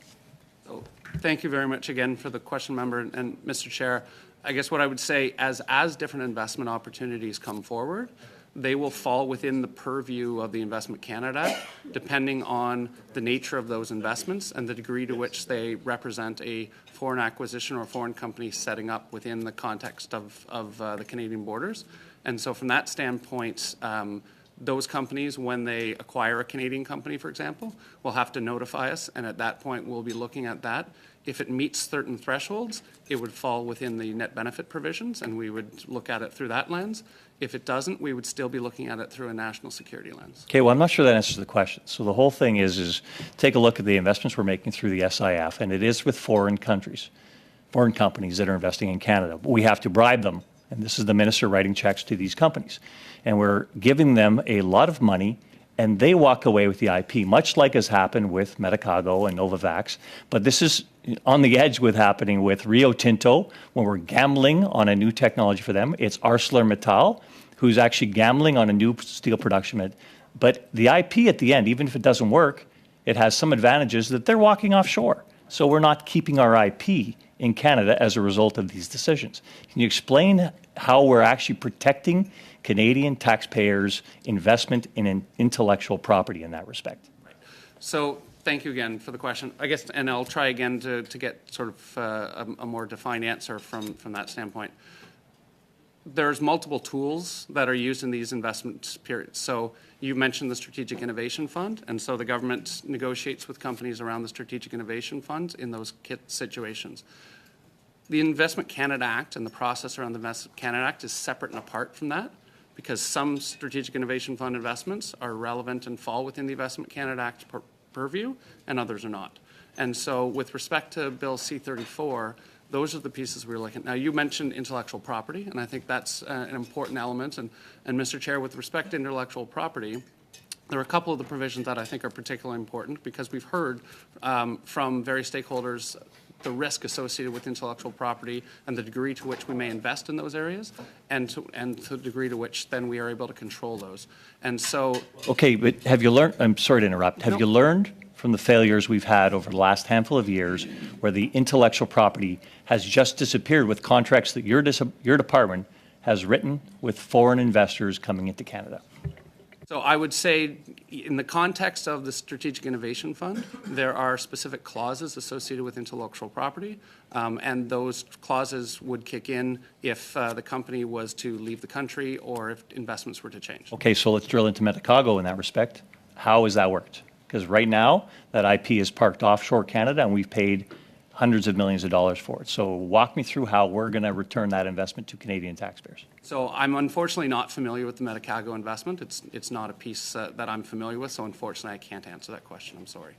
So, thank you very much again for the question, member. And Mr. Chair, I guess what I would say, as different investment opportunities come forward, they will fall within the purview of the Investment Canada, depending on the nature of those investments and the degree to which they represent a foreign acquisition or foreign company setting up within the context of the Canadian borders. And so from that standpoint, those companies, when they acquire a Canadian company, for example, will have to notify us, and at that point we'll be looking at that. If it meets certain thresholds, it would fall within the net benefit provisions, and we would look at it through that lens. If it doesn't, we would still be looking at it through a national security lens. Okay, well, I'm not sure that answers the question. So the whole thing is take a look at the investments we're making through the SIF, and it is with foreign countries, foreign companies that are investing in Canada. But we have to bribe them, and this is the minister writing checks to these companies. And we're giving them a lot of money, and they walk away with the IP, much like has happened with Medicago and Novavax. But this is on the edge with happening with Rio Tinto, when we're gambling on a new technology for them. It's ArcelorMittal, who's actually gambling on a new steel production. But the IP at the end, even if it doesn't work, it has some advantages that they're walking offshore. So we're not keeping our IP in Canada as a result of these decisions. Can you explain how we're actually protecting Canadian taxpayers' investment in intellectual property in that respect? So thank you again for the question. I guess, and I'll try again to get sort of a more defined answer from that standpoint. there's multiple tools that are used in these investment periods. So you mentioned the Strategic Innovation Fund, and so the government negotiates with companies around the Strategic Innovation Fund in those situations. The Investment Canada Act and the process around the Investment Canada Act is separate and apart from that, because some Strategic Innovation Fund investments are relevant and fall within the Investment Canada Act purview, and others are not. And so with respect to Bill C-34, those are the pieces we're looking at. Now, you mentioned intellectual property, and I think that's an important element. And Mr. Chair, with respect to intellectual property, there are a couple of the provisions that I think are particularly important because we've heard from various stakeholders the risk associated with intellectual property and the degree to which we may invest in those areas and to the degree to which then we are able to control those. And so... Okay, but have you learned, I'm sorry to interrupt, have you learned from the failures we've had over the last handful of years where the intellectual property has just disappeared with contracts that your department has written with foreign investors coming into Canada? So I would say in the context of the Strategic Innovation Fund, there are specific clauses associated with intellectual property, and those clauses would kick in if the company was to leave the country or if investments were to change. Okay, so let's drill into Metacago in that respect. How has that worked? Because right now, that IP is parked offshore Canada, and we've paid hundreds of millions of dollars for it. So walk me through how we're going to return that investment to Canadian taxpayers. So I'm unfortunately not familiar with the Metacago investment. It's not a piece that I'm familiar with, so unfortunately I can't answer that question. I'm sorry.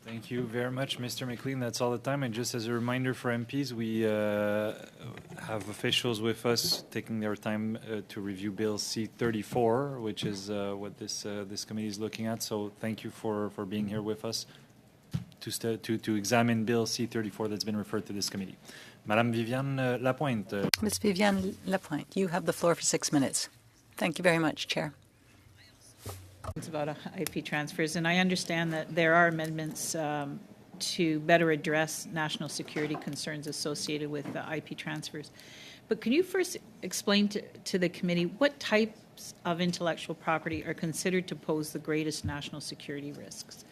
Thank you very much, Mr. McLean. That's all the time. And just as a reminder for MPs, we have officials with us taking their time to review Bill C-34, which is what this committee is looking at. So thank you for being here with us to examine Bill C-34 that's been referred to this committee. Madame Viviane Lapointe. Ms. Viviane Lapointe, you have the floor for 6 minutes. Thank you very much, Chair. It's about IP transfers, and I understand that there are amendments to better address national security concerns associated with the IP transfers. But can you first explain to the committee what types of intellectual property are considered to pose the greatest national security risks?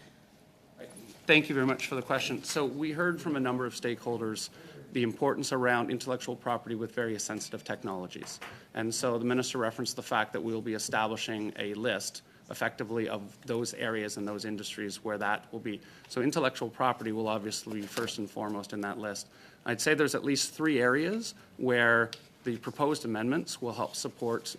Thank you very much for the question. So we heard from a number of stakeholders the importance around intellectual property with various sensitive technologies. And so the minister referenced the fact that we will be establishing a list effectively of those areas and those industries where that will be. So intellectual property will obviously be first and foremost in that list. I'd say there's at least 3 areas where the proposed amendments will help support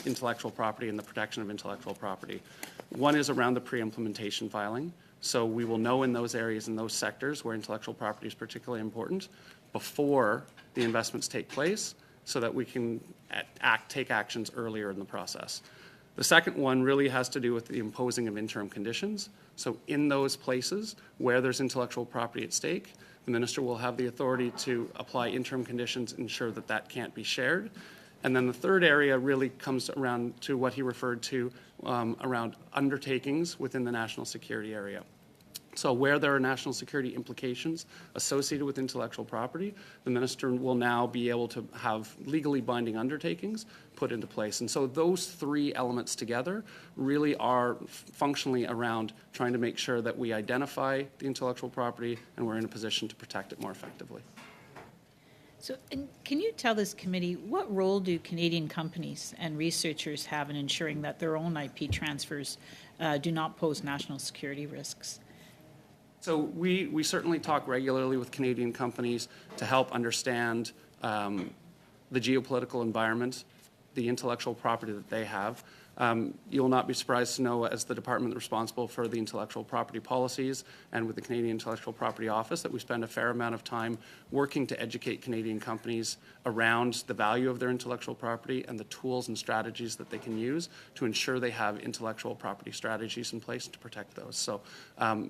intellectual property and the protection of intellectual property. One is around the pre-implementation filing. So we will know in those areas and those sectors where intellectual property is particularly important before the investments take place so that we can take actions earlier in the process. The second one really has to do with the imposing of interim conditions. So in those places where there's intellectual property at stake, the minister will have the authority to apply interim conditions, ensure that that can't be shared. And then the third area really comes around to what he referred to around undertakings within the national security area. So where there are national security implications associated with intellectual property, the minister will now be able to have legally binding undertakings put into place. And so those 3 elements together really are functionally around trying to make sure that we identify the intellectual property and we're in a position to protect it more effectively. So can you tell this committee what role do Canadian companies and researchers have in ensuring that their own IP transfers do not pose national security risks? So we certainly talk regularly with Canadian companies to help understand the geopolitical environment, the intellectual property that they have. You will not be surprised to know, as the department responsible for the intellectual property policies and with the Canadian Intellectual Property Office, that we spend a fair amount of time working to educate Canadian companies around the value of their intellectual property and the tools and strategies that they can use to ensure they have intellectual property strategies in place to protect those. So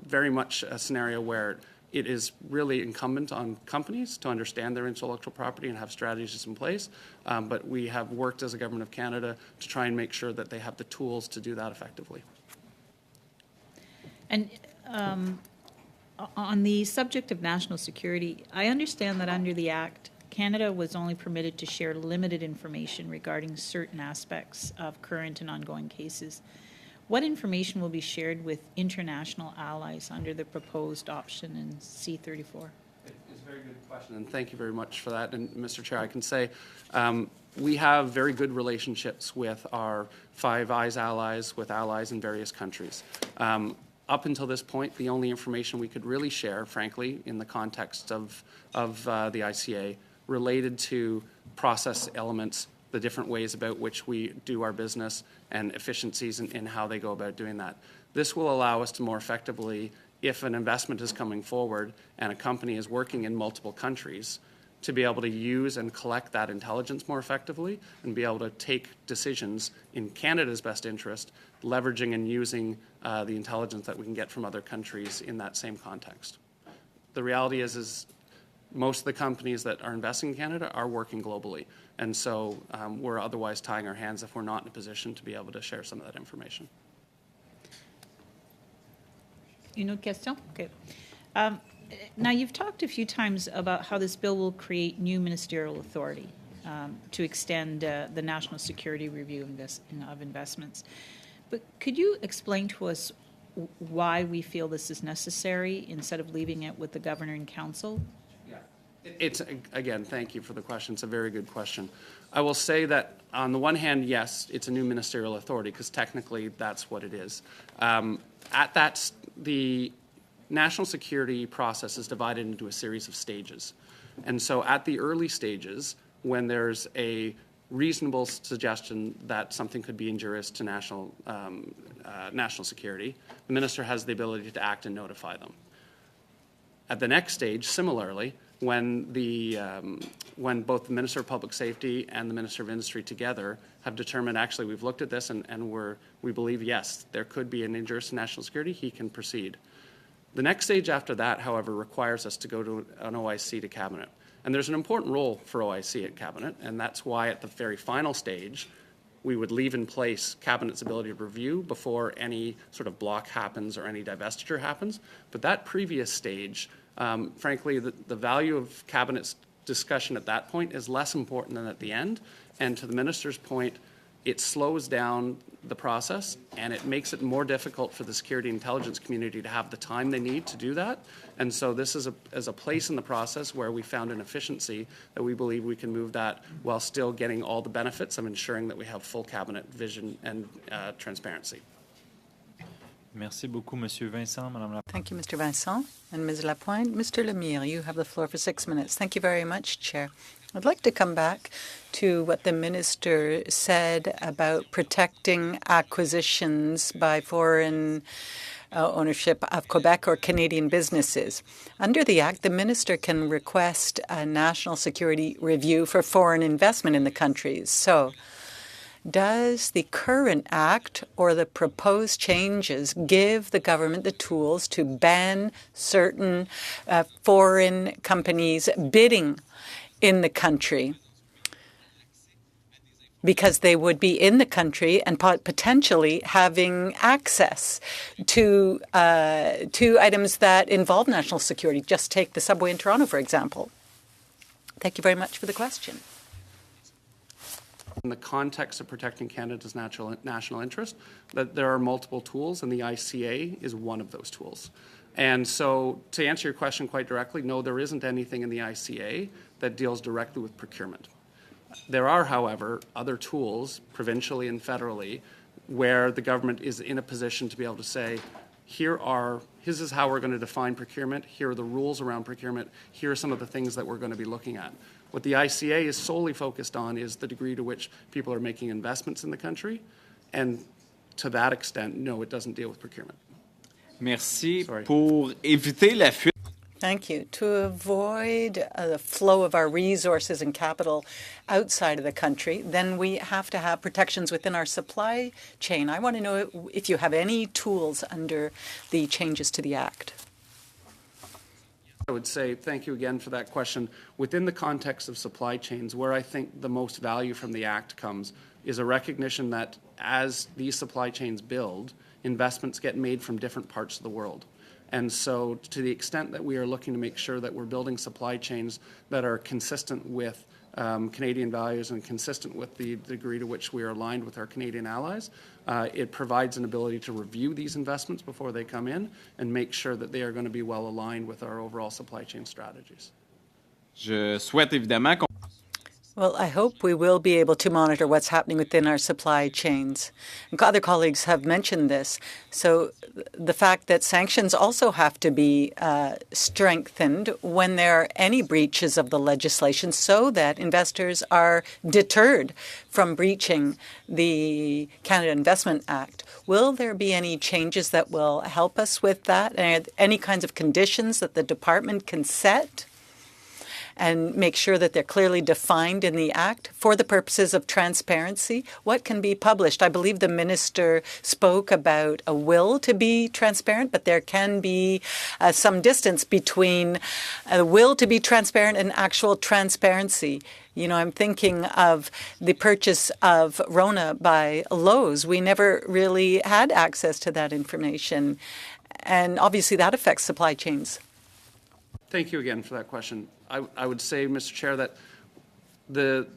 very much a scenario where it is really incumbent on companies to understand their intellectual property and have strategies in place. But we have worked as a Government of Canada to try and make sure that they have the tools to do that effectively. And on the subject of national security, I understand that under the Act, Canada was only permitted to share limited information regarding certain aspects of current and ongoing cases. What information will be shared with international allies under the proposed option in C-34? It's a very good question, and thank you very much for that. And Mr. Chair, I can say we have very good relationships with our Five Eyes allies, with allies in various countries. Up until this point, the only information we could really share, frankly, in the context of the ICA, related to process elements, the different ways about which we do our business, and efficiencies in how they go about doing that. This will allow us to more effectively, if an investment is coming forward and a company is working in multiple countries, to be able to use and collect that intelligence more effectively and be able to take decisions in Canada's best interest, leveraging and using the intelligence that we can get from other countries in that same context. The reality is most of the companies that are investing in Canada are working globally, and so we're otherwise tying our hands if we're not in a position to be able to share some of that information. Une autre question? Okay. Now, you've talked a few times about how this bill will create new ministerial authority to extend the national security review of investments. But could you explain to us why we feel this is necessary instead of leaving it with the Governor and Council? It's, again, thank you for the question. It's a very good question. I will say that on the one hand, yes, it's a new ministerial authority because technically that's what it is. The national security process is divided into a series of stages. And so at the early stages, when there's a reasonable suggestion that something could be injurious to national security, the minister has the ability to act and notify them. At the next stage, similarly, when both the Minister of Public Safety and the Minister of Industry together have determined, actually, we've looked at this and we believe, yes, there could be an injurious to national security, he can proceed. The next stage after that, however, requires us to go to an OIC to Cabinet. And there's an important role for OIC at Cabinet, and that's why at the very final stage, we would leave in place Cabinet's ability to review before any sort of block happens or any divestiture happens. But that previous stage, frankly, the value of Cabinet's discussion at that point is less important than at the end. And to the Minister's point, it slows down the process and it makes it more difficult for the security and intelligence community to have the time they need to do that. And so this is a place in the process where we found an efficiency that we believe we can move that while still getting all the benefits of ensuring that we have full Cabinet vision and transparency. Merci beaucoup, Monsieur Vincent. Madame la... Thank you, Mr. Vincent. And Ms. Lapointe, Mr. Lemire, you have the floor for 6 minutes. Thank you very much, Chair. I'd like to come back to what the Minister said about protecting acquisitions by foreign ownership of Quebec or Canadian businesses. Under the Act, the Minister can request a national security review for foreign investment in the country. So, does the current Act or the proposed changes give the government the tools to ban certain foreign companies bidding in the country because they would be in the country and potentially having access to items that involve national security? Just take the subway in Toronto, for example. Thank you very much for the question. In the context of protecting Canada's national interest, that there are multiple tools, and the ICA is one of those tools. And so, to answer your question quite directly, no, there isn't anything in the ICA that deals directly with procurement. There are, however, other tools, provincially and federally, where the government is in a position to be able to say, this is how we're going to define procurement, here are the rules around procurement, here are some of the things that we're going to be looking at. What the ICA is solely focused on is the degree to which people are making investments in the country, and to that extent, no, it doesn't deal with procurement. Merci. Pour éviter la fuite. Thank you. To avoid the flow of our resources and capital outside of the country, then we have to have protections within our supply chain. I want to know if you have any tools under the changes to the Act. I would say thank you again for that question. Within the context of supply chains, where I think the most value from the Act comes is a recognition that as these supply chains build, investments get made from different parts of the world. And so to the extent that we are looking to make sure that we're building supply chains that are consistent with Canadian values and consistent with the degree to which we are aligned with our Canadian allies, it provides an ability to review these investments before they come in and make sure that they are going to be well aligned with our overall supply chain strategies. Je souhaite évidemment qu'on... Well, I hope we will be able to monitor what's happening within our supply chains. And other colleagues have mentioned this. So the fact that sanctions also have to be strengthened when there are any breaches of the legislation so that investors are deterred from breaching the Canada Investment Act. Will there be any changes that will help us with that? And any kinds of conditions that the department can set and make sure that they're clearly defined in the Act for the purposes of transparency? What can be published? I believe the minister spoke about a will to be transparent, but there can be some distance between a will to be transparent and actual transparency. You know, I'm thinking of the purchase of Rona by Lowe's. We never really had access to that information, and obviously that affects supply chains. Thank you again for that question. I would say, Mr. Chair, that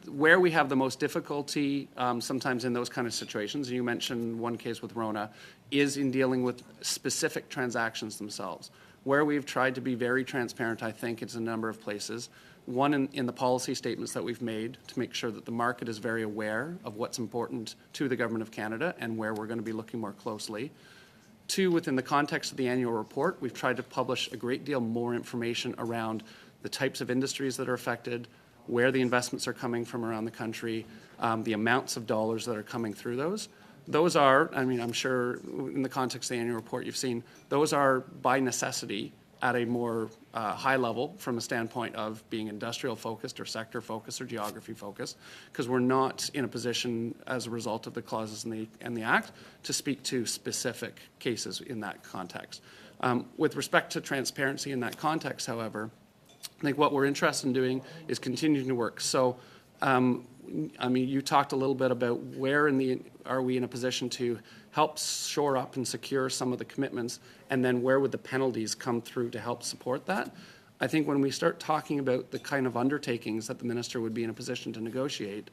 where we have the most difficulty sometimes in those kind of situations, and you mentioned one case with Rona, is in dealing with specific transactions themselves. Where we've tried to be very transparent, I think it's a number of places. One, in the policy statements that we've made to make sure that the market is very aware of what's important to the Government of Canada and where we're going to be looking more closely. Two, within the context of the annual report, we've tried to publish a great deal more information around the types of industries that are affected, where the investments are coming from around the country, the amounts of dollars that are coming through those. Those are, I mean, I'm sure in the context of the annual report you've seen, those are by necessity at a more high level from a standpoint of being industrial focused or sector focused or geography focused, because we're not in a position as a result of the clauses in the Act to speak to specific cases in that context. With respect to transparency in that context, however, I think what we're interested in doing is continuing to work. So, I mean, you talked a little bit about where are we in a position to help shore up and secure some of the commitments, and then where would the penalties come through to help support that? I think when we start talking about the kind of undertakings that the minister would be in a position to negotiate,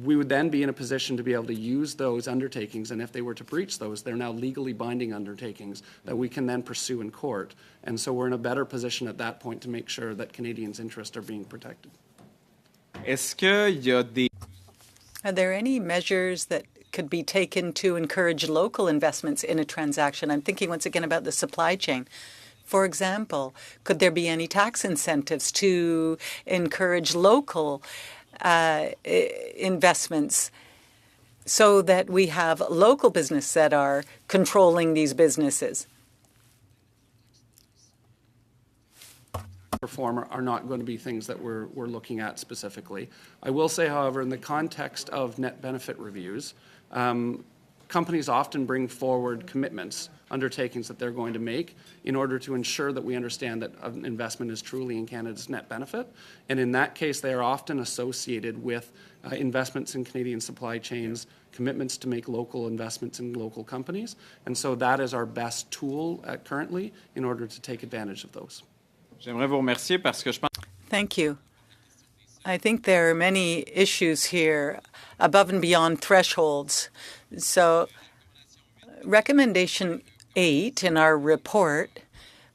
we would then be in a position to be able to use those undertakings, and if they were to breach those, they're now legally binding undertakings that we can then pursue in court. And so we're in a better position at that point to make sure that Canadians' interests are being protected. Are there any measures that could be taken to encourage local investments in a transaction? I'm thinking once again about the supply chain. For example, could there be any tax incentives to encourage local investments so that we have local business that are controlling these businesses? Reform are not going to be things that we're looking at specifically. I will say, however, in the context of net benefit reviews, companies often bring forward commitments, undertakings that they're going to make in order to ensure that we understand that an investment is truly in Canada's net benefit. And in that case, they are often associated with investments in Canadian supply chains, commitments to make local investments in local companies. And so that is our best tool currently in order to take advantage of those. Thank you. I think there are many issues here above and beyond thresholds. So recommendation 8 in our report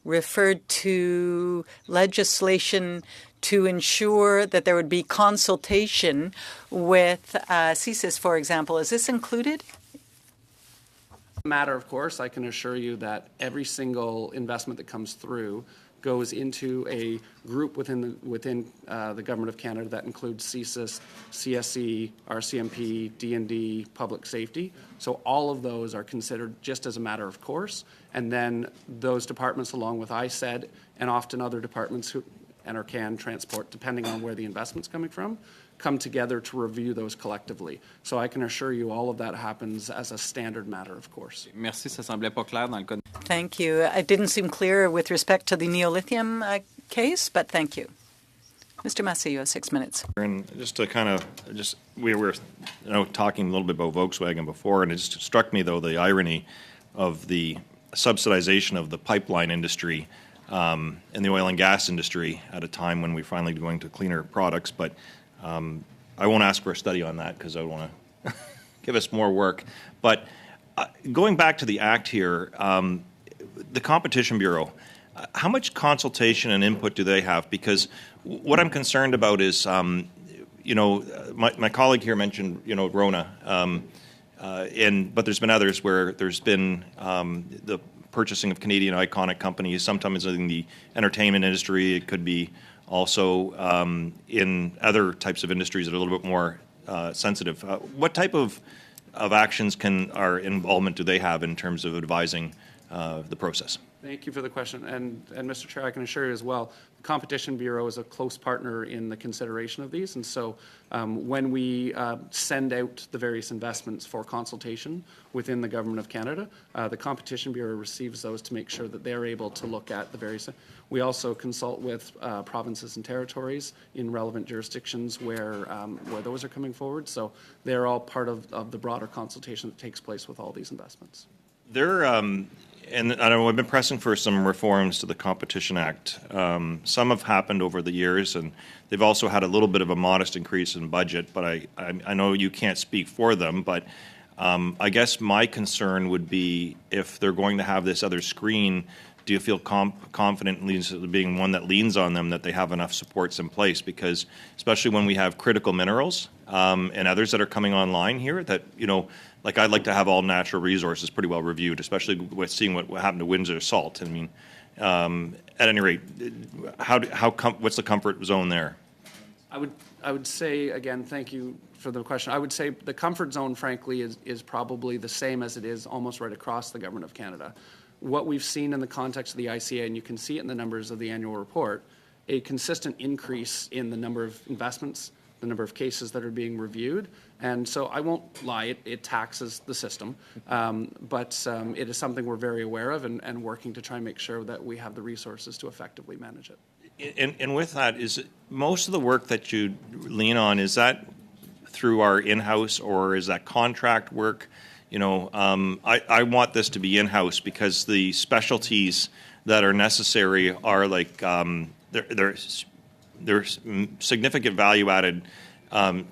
referred to legislation to ensure that there would be consultation with CSIS, for example. Is this included? Matter, of course, I can assure you that every single investment that comes through goes into a group within the Government of Canada that includes CSIS, CSE, RCMP, D&D, Public Safety. So all of those are considered just as a matter of course, and then those departments, along with ISED and often other departments who can transport, depending on where the investment's coming from, come together to review those collectively. So I can assure you all of that happens as a standard matter, of course. Merci, ça semblait pas clair dans le code. Thank you. It didn't seem clear with respect to the neolithium case, but thank you. Mr. Massey, you have 6 minutes. And just to we were talking a little bit about Volkswagen before, and it just struck me, though, the irony of the subsidization of the pipeline industry and the oil and gas industry at a time when we're finally going to cleaner products. But I won't ask for a study on that because I want to give us more work. But going back to the Act here, the Competition Bureau, how much consultation and input do they have? Because what I'm concerned about is, my colleague here mentioned, Rona, but there's been others where there's been the purchasing of Canadian iconic companies, sometimes in the entertainment industry. It could be also in other types of industries that are a little bit more sensitive. What type of actions or involvement do they have in terms of advising the process? Thank you for the question. And Mr. Chair, I can assure you as well, the Competition Bureau is a close partner in the consideration of these. And so when we send out the various investments for consultation within the Government of Canada, the Competition Bureau receives those to make sure that they're able to look at the various. We also consult with provinces and territories in relevant jurisdictions where those are coming forward. So they're all part of the broader consultation that takes place with all these investments. And I know I've been pressing for some reforms to the Competition Act. Some have happened over the years, and they've also had a little bit of a modest increase in budget, but I know you can't speak for them, but I guess my concern would be if they're going to have this other screen, do you feel confident in being one that leans on them, that they have enough supports in place? Because especially when we have critical minerals and others that are coming online here that, like I'd like to have all natural resources pretty well reviewed, especially with seeing what happened to Windsor Salt. I mean, at any rate, what's the comfort zone there? I would say, again, thank you for the question. I would say the comfort zone, frankly, is probably the same as it is almost right across the Government of Canada. What we've seen in the context of the ICA, and you can see it in the numbers of the annual report, a consistent increase in the number of investments, the number of cases that are being reviewed. And so I won't lie, it taxes the system, but it is something we're very aware of and working to try and make sure that we have the resources to effectively manage it. And with that, is most of the work that you lean on, is that through our in-house or is that contract work? I want this to be in-house because the specialties that are necessary are like there's significant value-added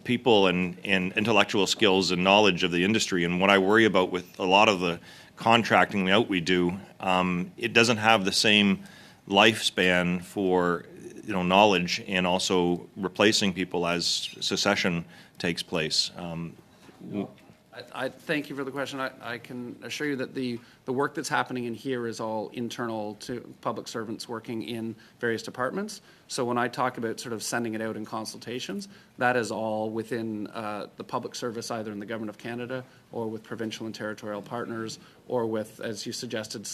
people and intellectual skills and knowledge of the industry. And what I worry about with a lot of the contracting out we do, it doesn't have the same lifespan for knowledge and also replacing people as succession takes place. I thank you for the question. I can assure you that the work that's happening in here is all internal to public servants working in various departments. So when I talk about sort of sending it out in consultations, that is all within the public service, either in the Government of Canada or with provincial and territorial partners, or with, as you suggested,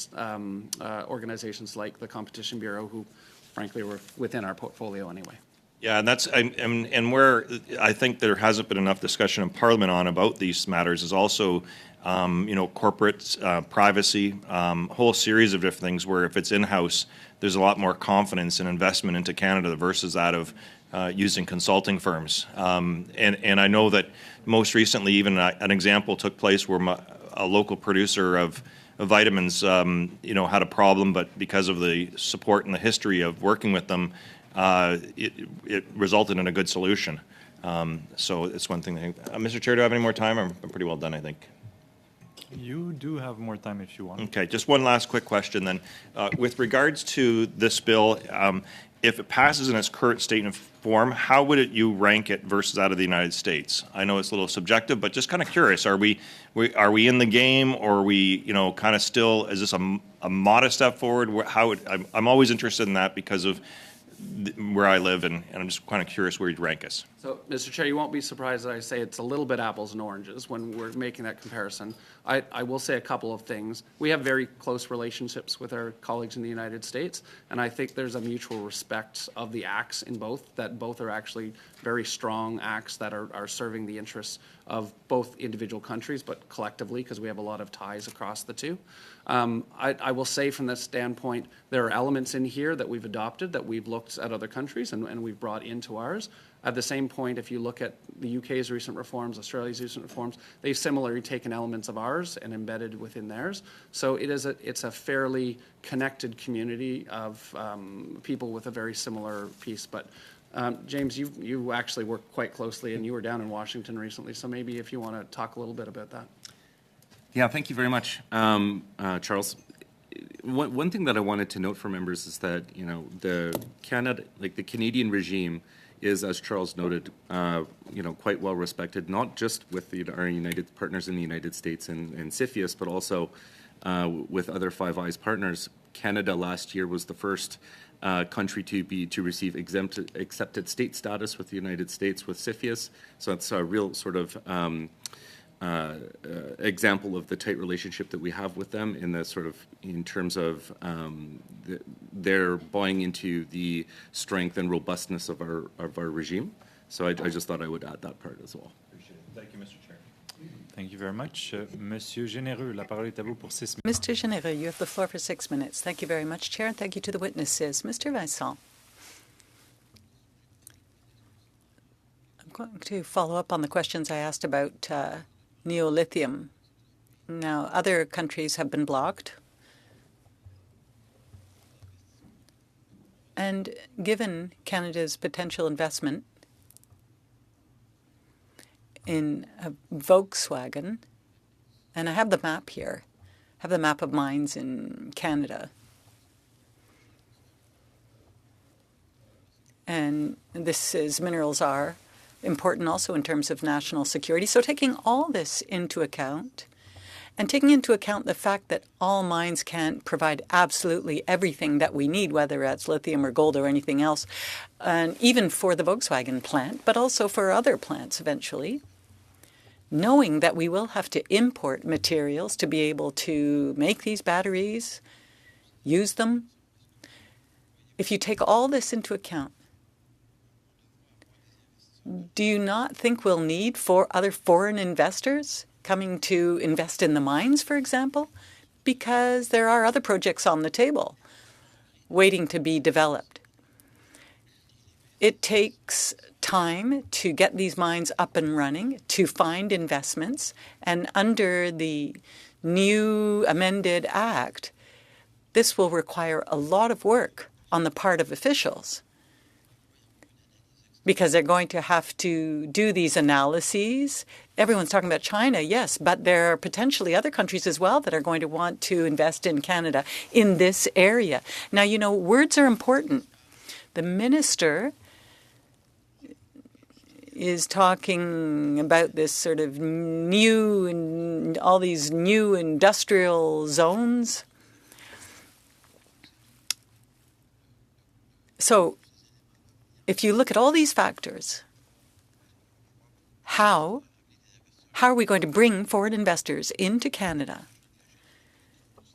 organizations like the Competition Bureau, who frankly were within our portfolio anyway. Yeah, and that's and where I think there hasn't been enough discussion in Parliament about these matters is also, corporate privacy, whole series of different things. Where if it's in-house, there's a lot more confidence and investment into Canada versus that of using consulting firms. And I know that most recently, even an example took place where a local producer of vitamins, had a problem, but because of the support and the history of working with them. It resulted in a good solution. So it's one thing. Mr. Chair, do I have any more time? I'm pretty well done, I think. You do have more time if you want. Okay, just one last quick question then. With regards to this bill, if it passes in its current state and form, how would you rank it versus out of the United States? I know it's a little subjective, but just kind of curious. Are we in the game, or are we, kind of still? Is this a modest step forward? I'm always interested in that because of where I live, and I'm just kind of curious where you'd rank us. So, Mr. Chair, you won't be surprised that I say it's a little bit apples and oranges when we're making that comparison. I will say a couple of things. We have very close relationships with our colleagues in the United States, and I think there's a mutual respect of the acts in both, that both are actually very strong acts that are serving the interests of both individual countries, but collectively, because we have a lot of ties across the two. I will say from this standpoint, there are elements in here that we've adopted, that we've looked at other countries and we've brought into ours. At the same point, if you look at the UK's recent reforms, Australia's recent reforms, they've similarly taken elements of ours and embedded within theirs. So it's a fairly connected community of people with a very similar piece. But James, you actually work quite closely, and you were down in Washington recently. So maybe if you want to talk a little bit about that. Yeah, thank you very much, Charles. one thing that I wanted to note for members is that, you know, the Canadian regime is, as Charles noted, you know, quite well respected, not just with our United partners in the United States and CFIUS, but also with other Five Eyes partners. Canada last year was the first country to receive accepted state status with the United States with CFIUS. So that's a real sort of example of the tight relationship that we have with them in terms of their buying into the strength and robustness of our regime. So I just thought I would add that part as well. Appreciate it. Thank you, Mr. Chair. Thank you very much. Monsieur Généreux, la parole est à vous pour 6 minutes. Mr. Généreux, you have the floor for 6 minutes. Thank you very much, Chair, and thank you to the witnesses. Mr. Vincent. I'm going to follow up on the questions I asked about neolithium. Now, other countries have been blocked. And given Canada's potential investment in Volkswagen, and I have the map here, I have the map of mines in Canada. And minerals are important also in terms of national security. So taking all this into account, and taking into account the fact that all mines can't provide absolutely everything that we need, whether that's lithium or gold or anything else, and even for the Volkswagen plant, but also for other plants eventually, knowing that we will have to import materials to be able to make these batteries, use them. If you take all this into account, do you not think we'll need other foreign investors coming to invest in the mines, for example? Because there are other projects on the table waiting to be developed. It takes time to get these mines up and running, to find investments, and under the new amended act, this will require a lot of work on the part of officials, because they're going to have to do these analyses. Everyone's talking about China, yes, but there are potentially other countries as well that are going to want to invest in Canada in this area. Now, you know, words are important. The minister is talking about this sort of all these new industrial zones. So if you look at all these factors, how are we going to bring foreign investors into Canada?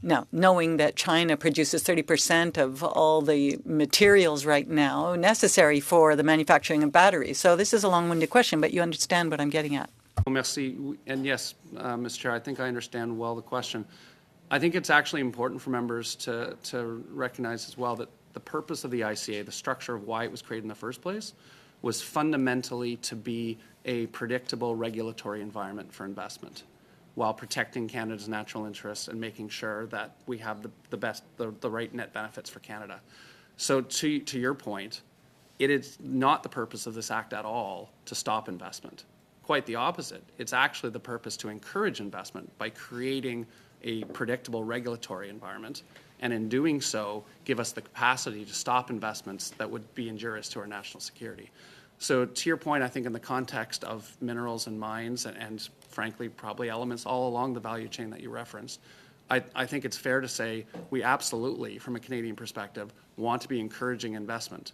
Now, knowing that China produces 30% of all the materials right now necessary for the manufacturing of batteries. So this is a long-winded question, but you understand what I'm getting at. Well, merci. And yes, Mr. Chair, I think I understand well the question. I think it's actually important for members to recognize as well that the purpose of the ICA, the structure of why it was created in the first place, was fundamentally to be a predictable regulatory environment for investment, while protecting Canada's natural interests and making sure that we have the right net benefits for Canada. So to your point, it is not the purpose of this act at all to stop investment. Quite the opposite. It's actually the purpose to encourage investment by creating a predictable regulatory environment, and in doing so, give us the capacity to stop investments that would be injurious to our national security. So to your point, I think in the context of minerals and mines and frankly, probably elements all along the value chain that you referenced, I think it's fair to say we absolutely, from a Canadian perspective, want to be encouraging investment.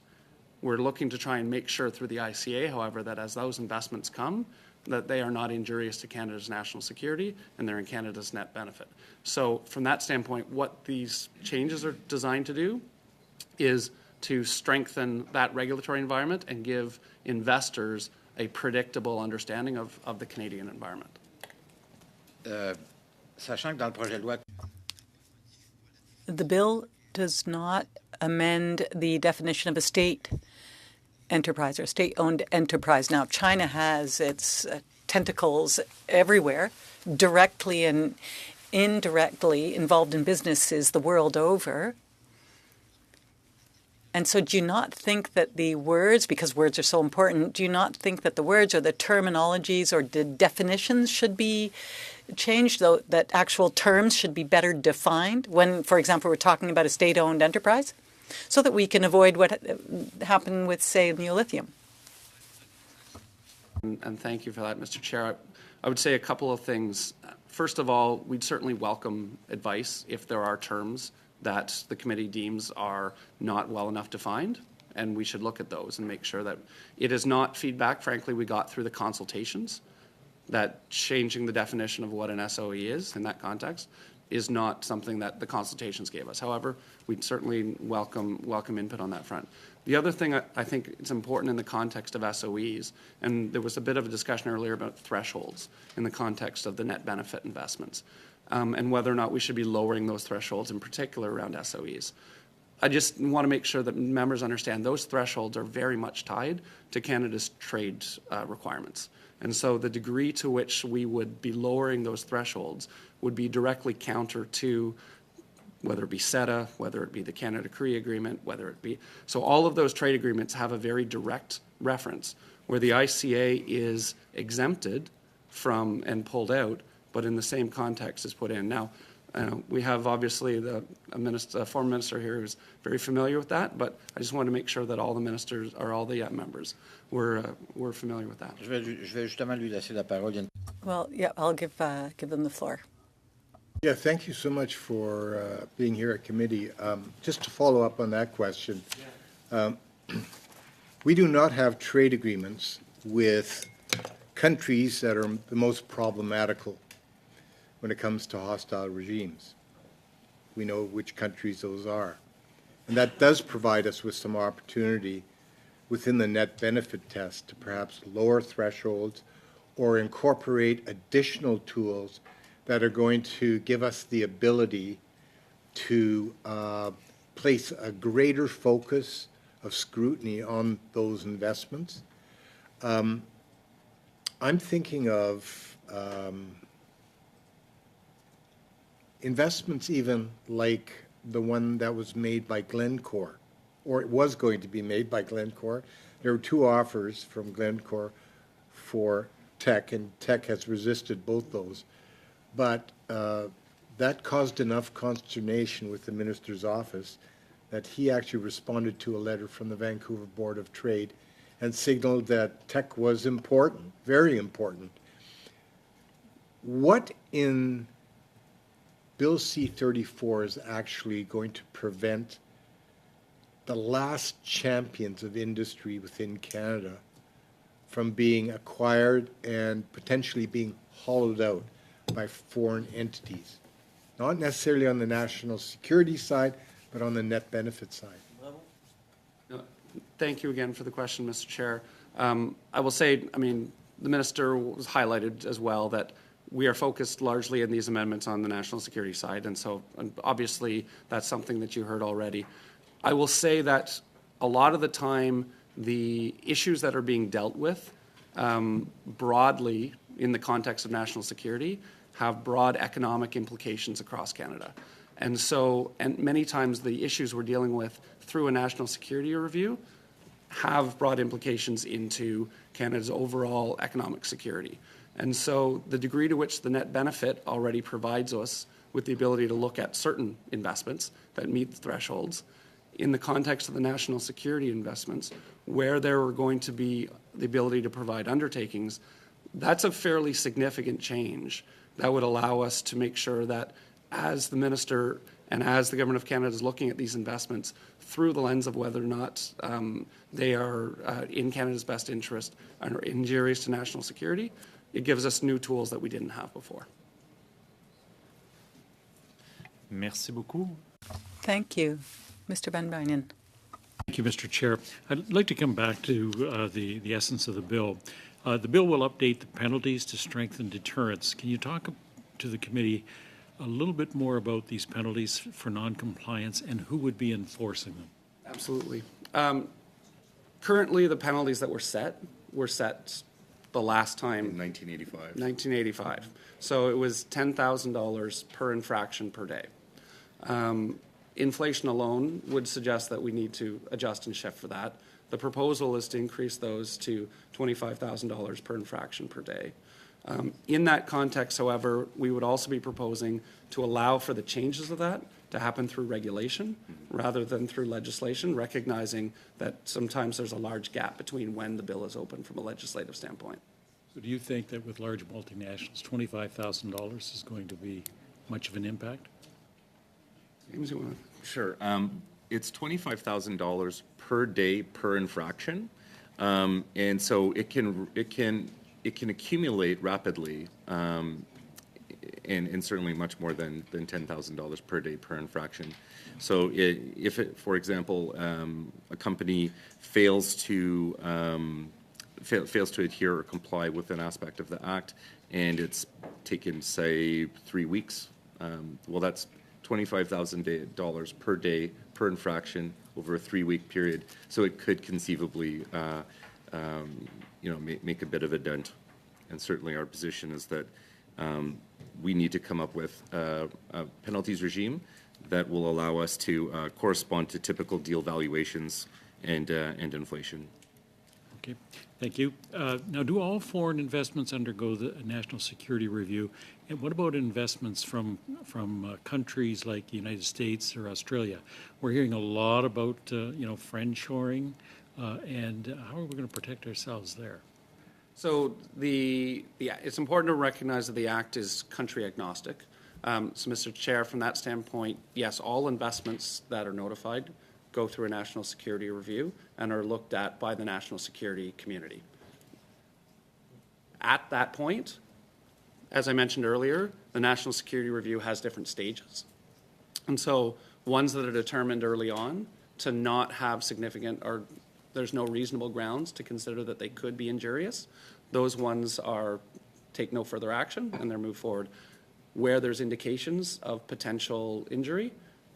We're looking to try and make sure through the ICA, however, that as those investments come, that they are not injurious to Canada's national security and they're in Canada's net benefit. So from that standpoint, what these changes are designed to do is to strengthen that regulatory environment and give investors a predictable understanding of the Canadian environment. The bill does not amend the definition of a state enterprise or state-owned enterprise. Now, China has its tentacles everywhere, directly and indirectly involved in businesses the world over. And so do you not think that the words, because words are so important, do you not think that the words or the terminologies or the definitions should be change, though, that actual terms should be better defined when, for example, we're talking about a state-owned enterprise, so that we can avoid what happened with, say, Neolithium. And thank you for that, Mr. Chair. I would say a couple of things. First of all, we'd certainly welcome advice if there are terms that the committee deems are not well enough defined, and we should look at those and make sure that it is not feedback, frankly, we got through the consultations, that changing the definition of what an SOE is in that context is not something that the consultations gave us. However, we'd certainly welcome input on that front. The other thing I think it's important in the context of SOEs, and there was a bit of a discussion earlier about thresholds in the context of the net benefit investments, and whether or not we should be lowering those thresholds, in particular around SOEs. I just want to make sure that members understand those thresholds are very much tied to Canada's trade requirements. And so the degree to which we would be lowering those thresholds would be directly counter to whether it be CETA, whether it be the Canada-Korea agreement, whether it be... So all of those trade agreements have a very direct reference where the ICA is exempted from and pulled out, but in the same context is put in. Now, we have obviously a former minister here who's very familiar with that, but I just want to make sure that all the ministers or all the members were familiar with that. Je vais justement lui laisser la parole. Well, yeah, I'll give them the floor. Yeah, thank you so much for being here at committee. Just to follow up on that question, we do not have trade agreements with countries that are the most problematical when it comes to hostile regimes. We know which countries those are. And that does provide us with some opportunity within the net benefit test to perhaps lower thresholds or incorporate additional tools that are going to give us the ability to place a greater focus of scrutiny on those investments. I'm thinking of investments even like the one that was made by Glencore, or it was going to be made by Glencore. There were two offers from Glencore for Teck, and Teck has resisted both those. But that caused enough consternation with the minister's office that he actually responded to a letter from the Vancouver Board of Trade and signaled that Teck was important, very important. What in Bill C-34 is actually going to prevent the last champions of industry within Canada from being acquired and potentially being hollowed out by foreign entities? Not necessarily on the national security side, but on the net benefit side. Thank you again for the question, Mr. Chair. I will say, the minister was highlighted as well that we are focused largely in these amendments on the national security side, and so obviously that's something that you heard already. I will say that a lot of the time the issues that are being dealt with broadly in the context of national security have broad economic implications across Canada. And so, and many times the issues we're dealing with through a national security review have broad implications into Canada's overall economic security. And so the degree to which the net benefit already provides us with the ability to look at certain investments that meet the thresholds in the context of the national security investments, where there are going to be the ability to provide undertakings, that's a fairly significant change that would allow us to make sure that as the minister and as the Government of Canada is looking at these investments through the lens of whether or not they are in Canada's best interest and are injurious to national security, it gives us new tools that we didn't have before. Merci beaucoup. Thank you. Mr. Van Bynen. Thank you, Mr. Chair. I'd like to come back to the essence of the bill. The bill will update the penalties to strengthen deterrence. Can you talk to the committee a little bit more about these penalties for noncompliance and who would be enforcing them? Absolutely. Currently, the penalties that were set the last time. In 1985. 1985. So it was $10,000 per infraction per day. Inflation alone would suggest that we need to adjust and shift for that. The proposal is to increase those to $25,000 per infraction per day. In that context, however, we would also be proposing to allow for the changes of that to happen through regulation rather than through legislation, recognizing that sometimes there's a large gap between when the bill is open from a legislative standpoint. So do you think that with large multinationals, $25,000 is going to be much of an impact? James, you want to? Sure. It's $25,000 per day per infraction, and so it can accumulate rapidly, and certainly much more than $10,000 per day per infraction. So if it, for example, a company fails to adhere or comply with an aspect of the Act, and it's taken, say, 3 weeks, well, that's $25,000 per day per infraction over a 3-week period. So it could conceivably, make a bit of a dent. And certainly our position is that we need to come up with a penalties regime that will allow us to correspond to typical deal valuations and inflation. Okay, thank you. Now, do all foreign investments undergo the National Security Review? And what about investments from countries like the United States or Australia? We're hearing a lot about, friendshoring, and how are we going to protect ourselves there? So it's important to recognize that the Act is country agnostic. So, Mr. Chair, from that standpoint, yes, all investments that are notified go through a national security review and are looked at by the national security community. At that point, as I mentioned earlier, the national security review has different stages. And so ones that are determined early on to not have significant, or there's no reasonable grounds to consider that they could be injurious, those ones take no further action and they're moved forward. Where there's indications of potential injury,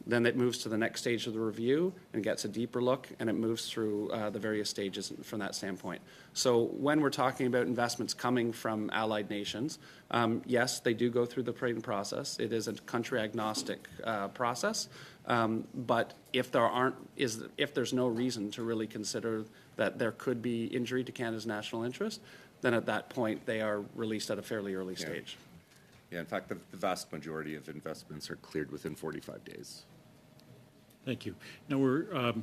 then it moves to the next stage of the review and gets a deeper look, and it moves through the various stages from that standpoint. So when we're talking about investments coming from allied nations, yes, they do go through the appraisal process. It is a country agnostic process, but if there's no reason to really consider that there could be injury to Canada's national interest, then at that point they are released at a fairly early stage. Yeah, in fact, the vast majority of investments are cleared within 45 days. Thank you. Now, we're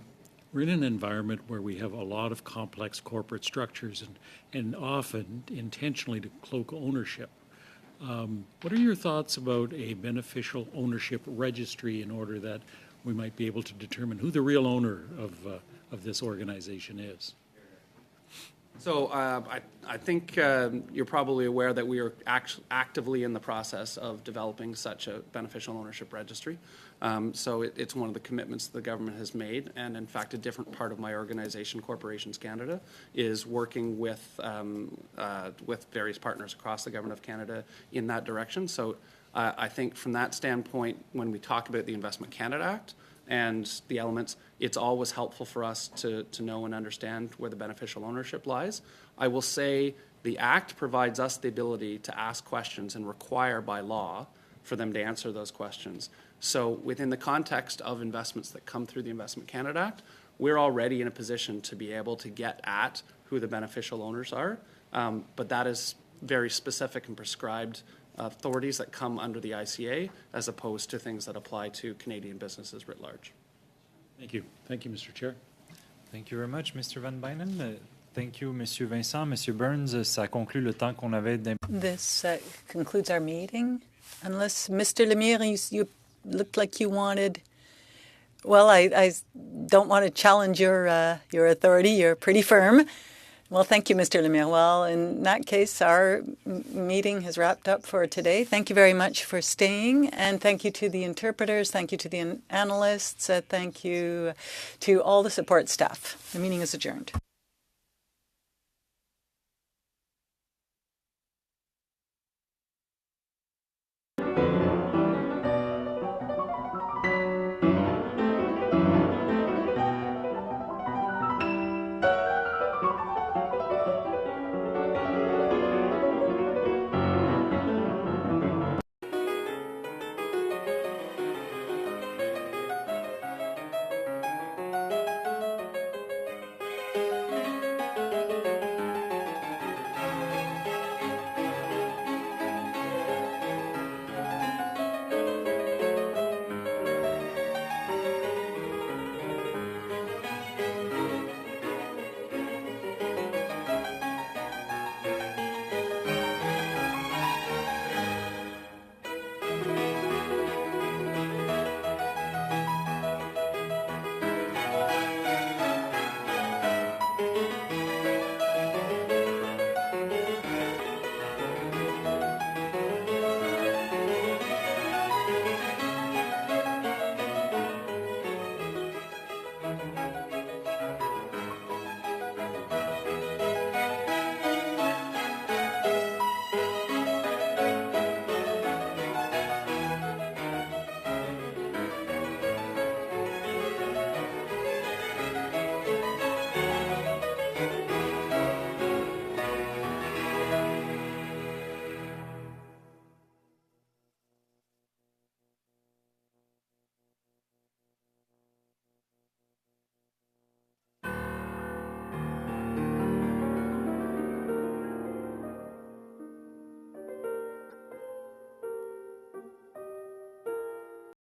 in an environment where we have a lot of complex corporate structures and often intentionally to cloak ownership. What are your thoughts about a beneficial ownership registry in order that we might be able to determine who the real owner of this organization is? So I think you're probably aware that we are actively in the process of developing such a beneficial ownership registry. So it's one of the commitments the government has made, and in fact a different part of my organization, Corporations Canada, is working with various partners across the government of Canada in that direction. So I think from that standpoint, when we talk about the Investment Canada Act and the elements, it's always helpful for us to know and understand where the beneficial ownership lies. I will say the Act provides us the ability to ask questions and require by law for them to answer those questions. So within the context of investments that come through the Investment Canada Act, we're already in a position to be able to get at who the beneficial owners are, but that is very specific and prescribed authorities that come under the ICA as opposed to things that apply to Canadian businesses writ large. Thank you. Thank you, Mr. Chair. Thank you very much, Mr. Van Bynen. Thank you, Monsieur Vincent. Monsieur Burns, ça conclut le temps qu'on avait. This concludes our meeting. Unless, Mr. Lemire, you looked like you wanted... Well, I don't want to challenge your authority. You're pretty firm. Well, thank you, Mr. Lemire. Well, in that case, our meeting has wrapped up for today. Thank you very much for staying, and thank you to the interpreters, thank you to the analysts, thank you to all the support staff. The meeting is adjourned.